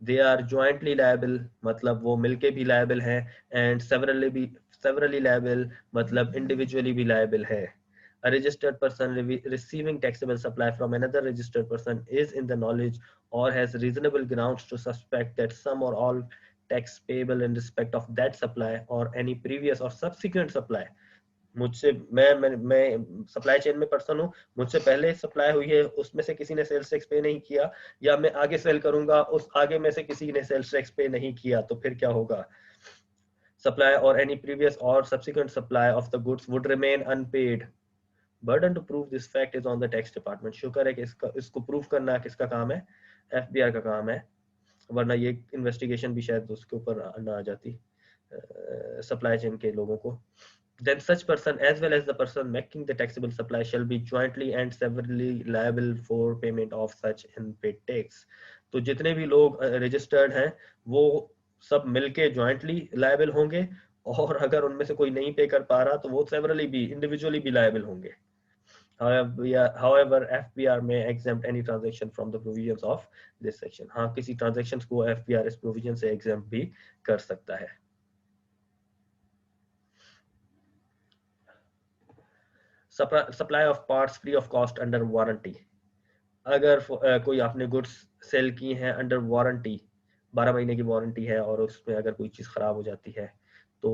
दे आर जॉइंटली लायबल, मतलब वो मिलके भी लायबल हैं, एंड सेवरली लायबल मतलब इंडिविजुअली भी लायबल है। A registered person receiving taxable supply from another registered person is in the knowledge or has reasonable grounds to suspect that some or all tax payable in respect of that supply or any previous or subsequent supply। मुझसे मैं supply chain में person हूँ, मुझसे पहले supply हुई है, उसमें से किसी ने सेल्स टैक्स पे नहीं किया, या मैं आगे सेल करूंगा, उस आगे में से किसी ने सेल्स टैक्स पे नहीं किया, तो फिर क्या होगा? Supply or any previous or subsequent supply of the goods would remain unpaid. Burden to prove this fact is on the tax department. शुक्र है कि इसको प्रूव करना किसका काम है? FBR का काम है, वरना ये इन्वेस्टिगेशन भी शायद उसके ऊपर ना आ जाती। सप्लाई चेन के लोगों को, then such person as well as the person making the taxable supply shall be jointly and severally liable for payment of such unpaid tax. तो जितने भी लोग रजिस्टर्ड हैं वो सब मिलके jointly liable होंगे, और अगर उनमें से कोई नहीं पे कर पा रहा तो वो severally भी individually भी liable होंगे. However, FBR may exempt any transaction from the provisions of this section. हाँ, किसी transactions को FBR इस provision से exempt भी कर सकता है. Supply of parts free of cost under warranty. अगर कोई आपने गुड्स सेल की हैं अंडर वारंटी, 12 महीने की वारंटी है, और उसमें अगर कोई चीज़ ख़राब हो जाती है तो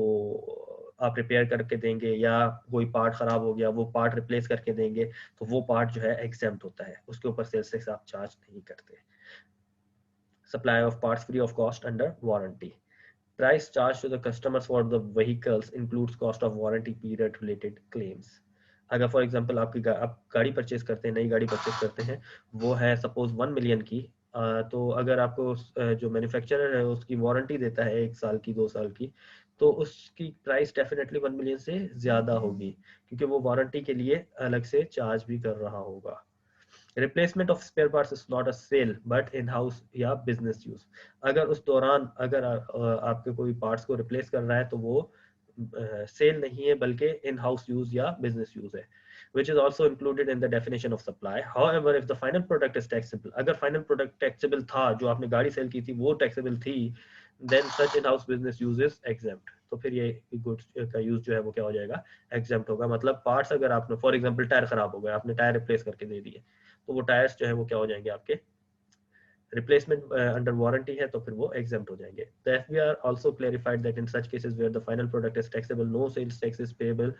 आप रिपेयर करके देंगे, या कोई पार्ट ख़राब हो गया वो पार्ट रिप्लेस करके देंगे, तो वो पार्ट जो है एग्जेम्प्ट होता है, उसके ऊपर सेल्स टैक्स आप चार्ज नहीं करते. Supply of parts free of cost under warranty. Price charge to the customers for the vehicles includes cost of warranty period related claims. अगर फॉर एग्जांपल आप गाड़ी परचेज करते हैं, नई गाड़ी परचेज करते हैं, वो है सपोज 1 मिलियन की, तो अगर आपको जो मैन्युफैक्चरर है उसकी वारंटी देता है 1 साल की, 2 साल की, तो उसकी प्राइस डेफिनेटली 1 मिलियन से ज़्यादा होगी, क्योंकि वो वारंटी के लिए अलग से चार्ज भी कर रहा होगा. Replacement of spare parts is not a sale but in house or business use. अगर उस दौरान अगर आपके कोई पार्ट्स को रिप्लेस कर रहा है तो वो सेल नहीं है बल्कि इन हाउस यूज या बिजनेस यूज है, which is also included in the definition of supply. However, if the final product is taxable, अगर final product taxable था, जो आपने गाड़ी सेल की थी वो taxable थी, then such in-house business use is exempt. तो फिर ये गुड्स का यूज जो है वो क्या हो जाएगा, एग्जेम्प्ट होगा. मतलब पार्ट्स अगर आपने फॉर एग्जांपल टायर खराब हो गया, आपने टायर रिप्लेस करके दे दिए, तो वो टायर्स जो है वो क्या हो जाएंगे आपके, रिप्लेसमेंट अंडर वारंटी है तो फिर वो एग्जेम्प्ट हो जाएंगे. The FBR also clarified that in such cases where the final product is taxable, no sales tax is payable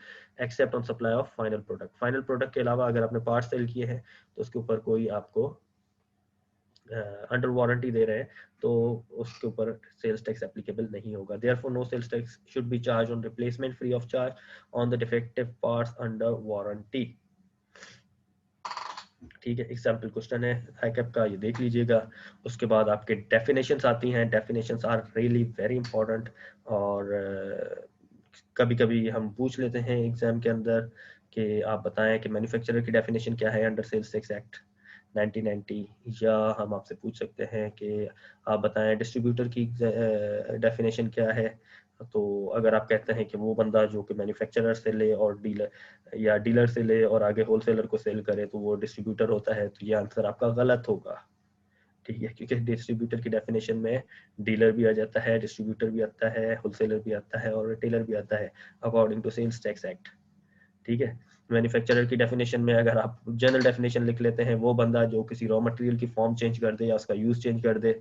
except on supply of final product. Final product के अलावा अगर आपने पार्ट सेल किए हैं तो उसके ऊपर कोई आपको अंडर वारंटी दे रहे हैं तो उसके ऊपर सेल्स टैक्स एप्लीकेबल नहीं होगा. Therefore, no sales tax should be charged on replacement free of charge on the defective parts under warranty. ठीक है, एग्जाम्पल क्वेश्चन है हाईकैप का, ये देख लीजिएगा. उसके बाद आपके डेफिनेशंस आती हैं. Definitions are really very important, और कभी कभी हम पूछ लेते हैं एग्जाम के अंदर कि आप बताएं कि मैन्युफैक्चरर की डेफिनेशन क्या है अंडर सेल्स टैक्स एक्ट 1990, या हम आपसे पूछ सकते हैं कि आप बताएं डिस्ट्रीब्यूटर की डेफिनेशन क्या है. तो अगर आप कहते हैं कि वो बंदा जो कि मैन्युफैक्चरर से ले और डीलर से ले और आगे होलसेलर को सेल करे तो वो डिस्ट्रीब्यूटर होता है, तो ये आंसर आपका गलत होगा. ठीक है, क्योंकि डिस्ट्रीब्यूटर की डेफिनेशन में डीलर भी आ जाता है, डिस्ट्रीब्यूटर भी आता है, होलसेलर भी आता है और रिटेलर भी आता है according to sales tax act. ठीक है, मैन्युफैक्चरर की डेफिनेशन में अगर आप जनरल डेफिनेशन लिख लेते हैं, वो बंदा जो किसी रॉ मटेरियल की फॉर्म चेंज कर दे या उसका यूज चेंज कर दे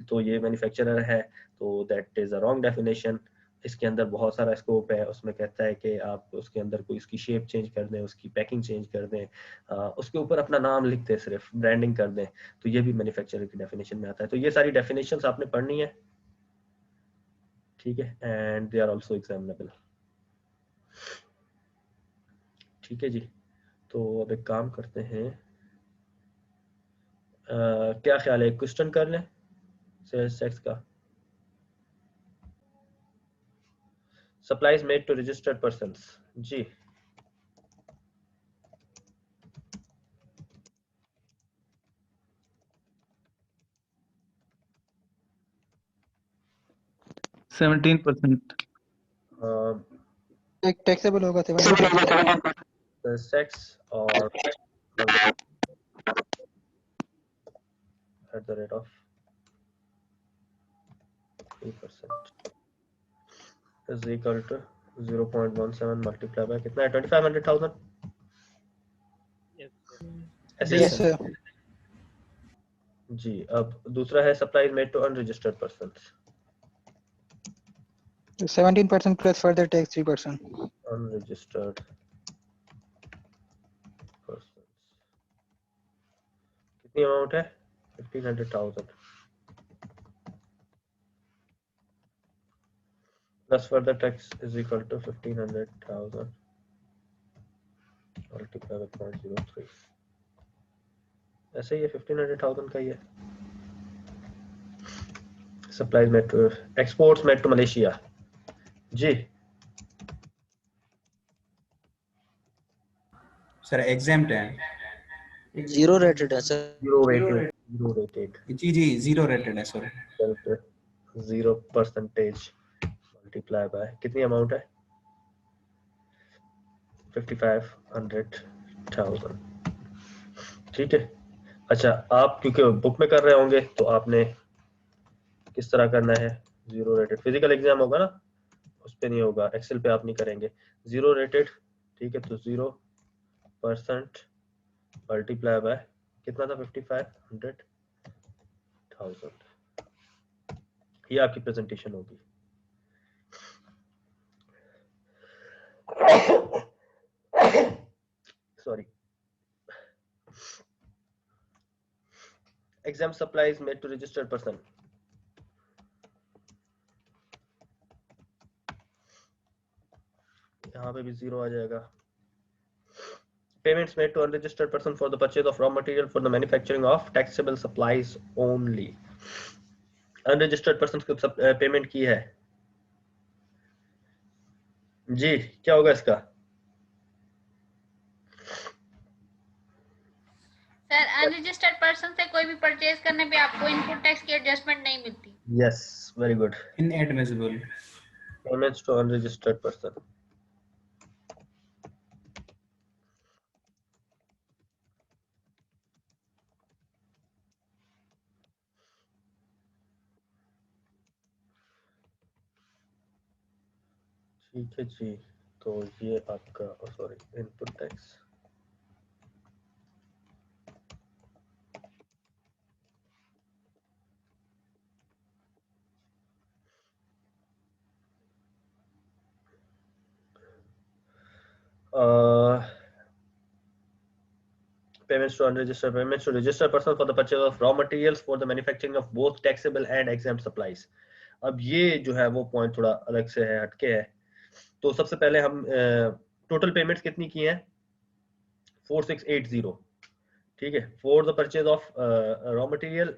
तो ये मैन्युफैक्चरर है, तो that is a wrong definition. इसके अंदर बहुत सारा स्कोप है. उसमें कहता है कि आप उसके अंदर कोई इसकी शेप चेंज कर दें, उसकी पैकिंग चेंज कर दें, उसके ऊपर अपना नाम लिख दें, सिर्फ ब्रांडिंग कर दें, तो ये भी मैन्युफैक्चरर की डेफिनेशन में आता है. तो ये सारी डेफिनेशंस आपने पढ़नी है. ठीक है, and they are also examinable. ठीक है जी, तो अब एक काम करते हैं, क्या ख्याल है, क्वेश्चन कर लें सेल्स टैक्स का. Supplies made to registered persons. जी. एक टैक्सेबल होगा 70%. Sex or at the rate of 3% is equal to 0.17 multiplied by कितना है, 2500,000. ऐसे Yes, ही है. sir. जी. अब दूसरा है supplies made to unregistered persons. 17% plus further tax 3%. Unregistered persons. कितनी अमाउंट है, 1500,000 plus further tax is equal to 1500,000 multiplied by 0.03. ऐसे ही है, 1500,000 का ही है. Supplies made to exports made to Malaysia. जी सर एग्जाम्प्ट है। जीरो रेटेड है सर। जीरो रेटेड जी जी जीरो रेटेड है सर। 0% मल्टीप्लाई बाय कितनी अमाउंट है 55,100,000 ठीक है। अच्छा आप क्योंकि बुक में कर रहे होंगे तो आपने किस तरह करना है जीरो रेटेड फिजिकल एग्जाम होगा ना उस पे नहीं होगा एक्सेल पे आप नहीं करेंगे जीरो रेटेड ठीक है तो 0% मल्टीप्लाई बाय कितना था 55,100,000 ये आपकी प्रेजेंटेशन होगी। Sorry exempt supplies made to registered person यहाँ पे भी जीरो आ जाएगा। Payments made to unregistered person for the purchase of raw material for the manufacturing of taxable supplies only. Unregistered person को पेमेंट की है जी क्या होगा इसका सर अनरजिस्टर्ड पर्सन से कोई भी परचेज करने पे आपको इनपुट टैक्स की एडजस्टमेंट नहीं मिलती। Yes very good inadmissible payments to unregistered person ठीक है जी तो ये आपका sorry input tax payments to unregistered payments to registered person for the purchase of raw materials for the manufacturing of both taxable and exempt supplies। अब ये जो है वो पॉइंट थोड़ा अलग से है हटके है तो सबसे पहले हम टोटल पेमेंट्स कितनी की हैं 4680 ठीक है for the purchase of raw material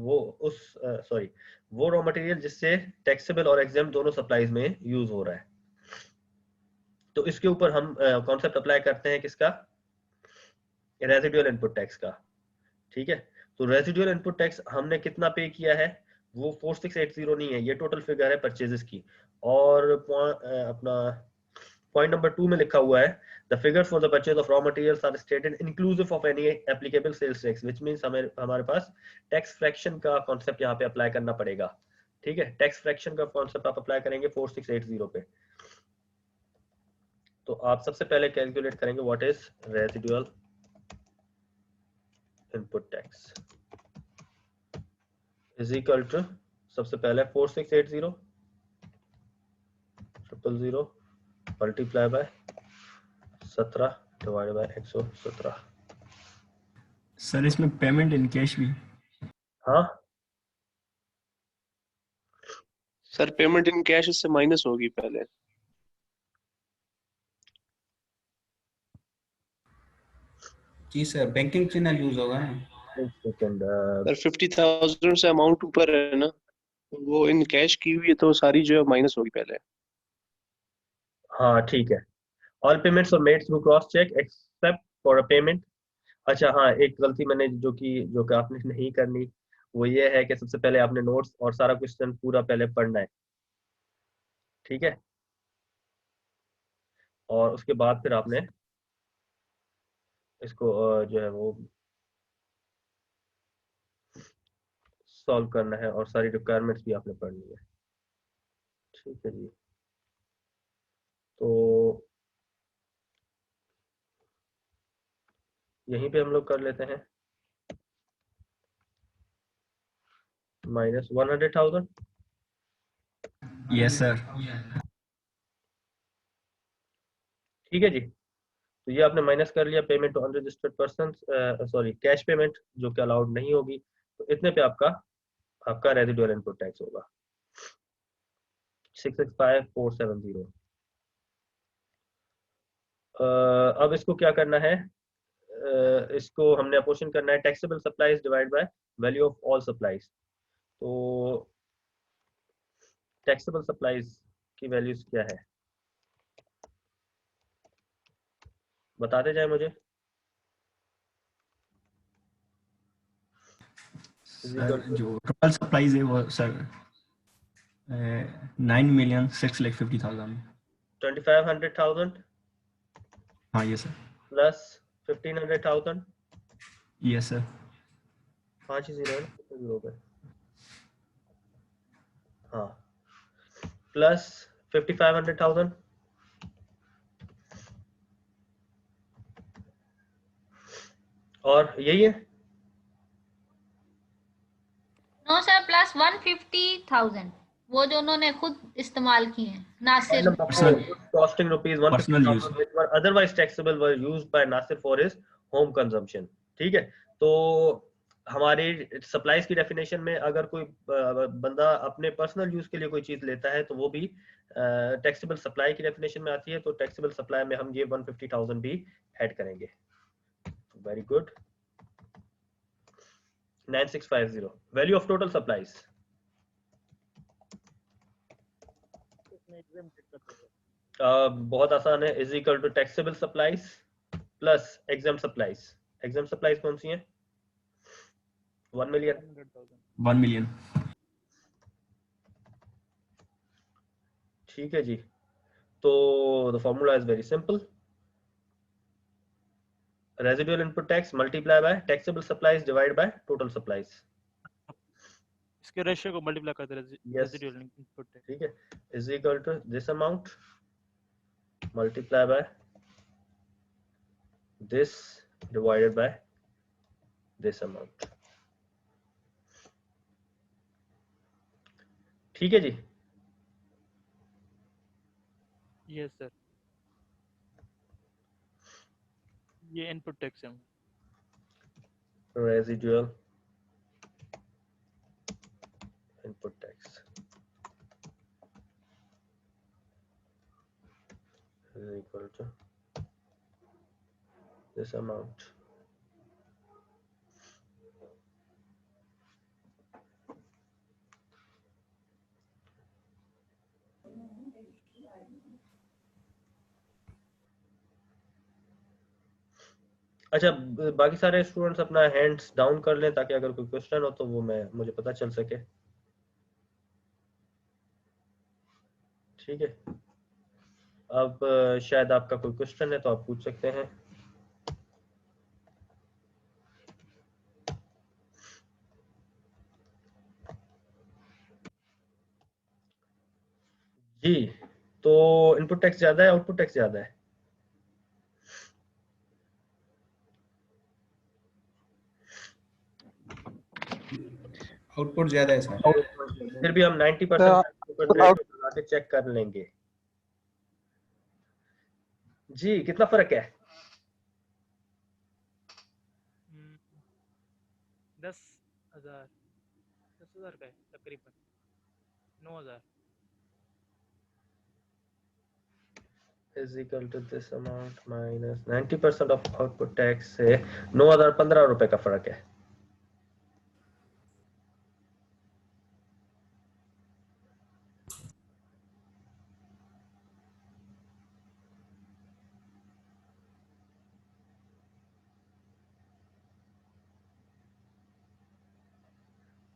वो उस सॉरी वो रॉ मटेरियल जिससे टैक्सेबल और एग्जेम्प्ट दोनों सप्लाईज में यूज हो रहा है तो इसके ऊपर हम कॉन्सेप्ट अप्लाई करते हैं किसका रेजिडुअल इनपुट टैक्स का ठीक है। तो रेजिडुअल इनपुट टैक्स हमने कितना पे किया है वो 4680 नहीं है ये टोटल फिगर है परचेजेस की और अपना पॉइंट नंबर 2 में लिखा हुआ है the figure for the purchase of raw materials are stated inclusive of any applicable sales tax which means हमारे पास टैक्स फ्रैक्शन का कॉन्सेप्ट यहाँ पे अप्लाई करना पड़ेगा ठीक है। टैक्स फ्रैक्शन का कॉन्सेप्ट आप अप्लाई करेंगे 4680 पे तो आप सबसे पहले कैलकुलेट करेंगे what is residual input tax is equal to सबसे पहले 4680 000 multiply by 17 divide by 117। Sir इसमें पेमेंट इन कैश भी हाँ सर पेमेंट इन कैश इससे माइनस होगी पहले। जी सर बैंकिंग चैनल यूज होगा ना सेकंड सर 50,000 से अमाउंट ऊपर है ना वो इन कैश की हुई है तो सारी जो है माइनस होगी पहले। हाँ ठीक है all payments are made through cross cheque except for a payment. अच्छा हाँ एक गलती मैंने जो कि आपने नहीं करनी वो ये है कि सबसे पहले आपने नोट्स और सारा क्वेश्चन पूरा पहले पढ़ना है ठीक है और उसके बाद फिर आपने इसको जो है वो सॉल्व करना है और सारी रिक्वायरमेंट्स भी आपने पढ़नी है ठीक है जी। तो यहीं पे हम लोग कर लेते हैं -100,000 यस सर ठीक है जी। तो ये आपने माइनस कर लिया payment to unregistered person sorry cash payment जो कि अलाउड नहीं होगी तो इतने पे आपका रेजिडुअल इनपुट टैक्स होगा 665,470। अब इसको क्या करना है इसको हमने अपोर्शन करना है taxable supplies divide by value of all supplies. तो टैक्सेबल सप्लाईज की वैल्यूज क्या है, बताते जाए मुझे। सर जो टोटल सप्लाईज है वो सर 9,650,000। 2500,000 हाँ ये सर। Plus 1500,000, yes sir. 5 ही जीरो है ना, कितने जीरो हो गए, हाँ, प्लस 5500,000 और यही है। नो सर, प्लस 150,000 वो जो उन्होंने खुद इस्तेमाल किए हैं, Nasir. Costing rupees Personal use. 150,000 which were otherwise taxable were used by Nasir for his home consumption। ठीक है, तो हमारी सप्लाईज की डेफिनेशन में अगर कोई बंदा अपने पर्सनल यूज के लिए कोई चीज लेता है तो वो भी टैक्सेबल सप्लाई की डेफिनेशन में आती है, तो टैक्सेबल सप्लाई में हम ये 150,000 भी ऐड करेंगे। Very good. 9650 value of total supplies. बहुत आसान है, is equal to taxable supplies plus exempt supplies. Exempt supplies कौन सी हैं? 1 मिलियन। 1 million। ठीक है जी, तो the formula is very simple, residual input tax multiply by taxable supplies divide by total supplies. इसके रेशियो को मल्टीप्लाई करते हैं रेजिडुअल इनपुट टैक्स। ठीक है, is equal to this amount multiply by this divided by this amount. ठीक है जी। Yes sir, ये इनपुट टैक्स है। Residual input tax is equal to this amount अच्छा, बाकी सारे स्टूडेंट्स अपना हैंड्स डाउन कर लें ताकि अगर कोई क्वेश्चन हो तो वो मुझे पता चल सके। ठीक है, अब शायद आपका कोई क्वेश्चन है तो आप पूछ सकते हैं। जी, तो इनपुट टैक्स ज्यादा है आउटपुट टैक्स ज्यादा है? आउटपुट ज्यादा है सर। फिर भी हम 90% चेक कर लेंगे। जी, कितना फर्क है? 10,000 का है तकरीबन 9,000। is equal to this amount minus 90% of output tax से 9,015 रुपए का फर्क है।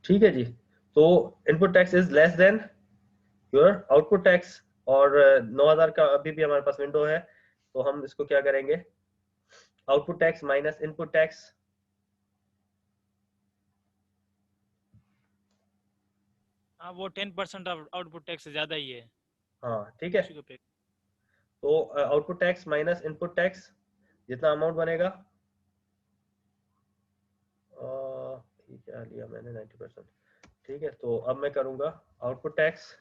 ठीक है जी, तो input tax is less than your output tax और 9,000 का अभी भी हमारे पास विंडो है, तो हम इसको क्या करेंगे, output tax minus input tax. हाँ, वो 10% आउटपुट टैक्स से ज्यादा ही है। हाँ ठीक है, तो output tax minus input tax जितना अमाउंट बनेगा, ये क्या लिया मैंने 90%। ठीक है, तो अब मैं करूंगा output tax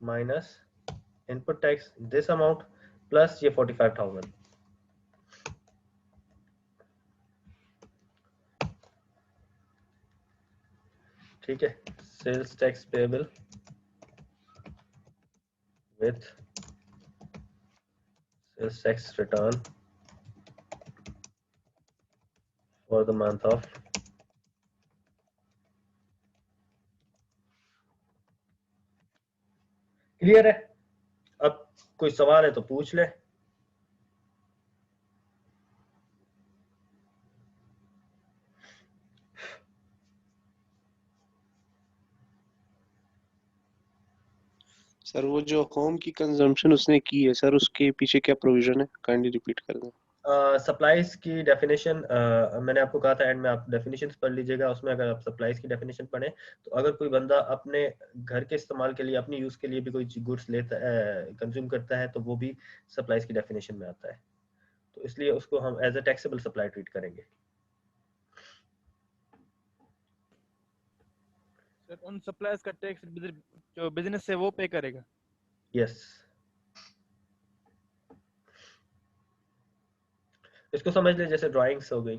minus input tax this amount plus ये 45,000। ठीक है, sales tax payable with sales tax return for the month of clear है? अब कोई सवाल है तो पूछ ले। सर वो जो होम की कंजम्पशन उसने की है सर, उसके पीछे क्या प्रोविजन है, काइंडली रिपीट कर दें। सप्लाईज की डेफिनेशन मैंने आपको कहा था एंड में, आप डेफिनेशंस पढ़ लीजिएगा। उसमें अगर आप सप्लाईज की डेफिनेशन पढ़ें तो अगर कोई बंदा अपने घर के इस्तेमाल के लिए, अपनी यूज के लिए भी कोई गुड्स लेता है, कंज्यूम करता है, तो वो भी सप्लाईज की डेफिनेशन में आता है। तो इसलिए उसको हम as a taxable supply treat करेंगे। सर उन सप्लायर्स का टैक्स जो बिजनेस है वो पे करेगा। यस, इसको समझ ले जैसे ड्राइंग्स हो गई,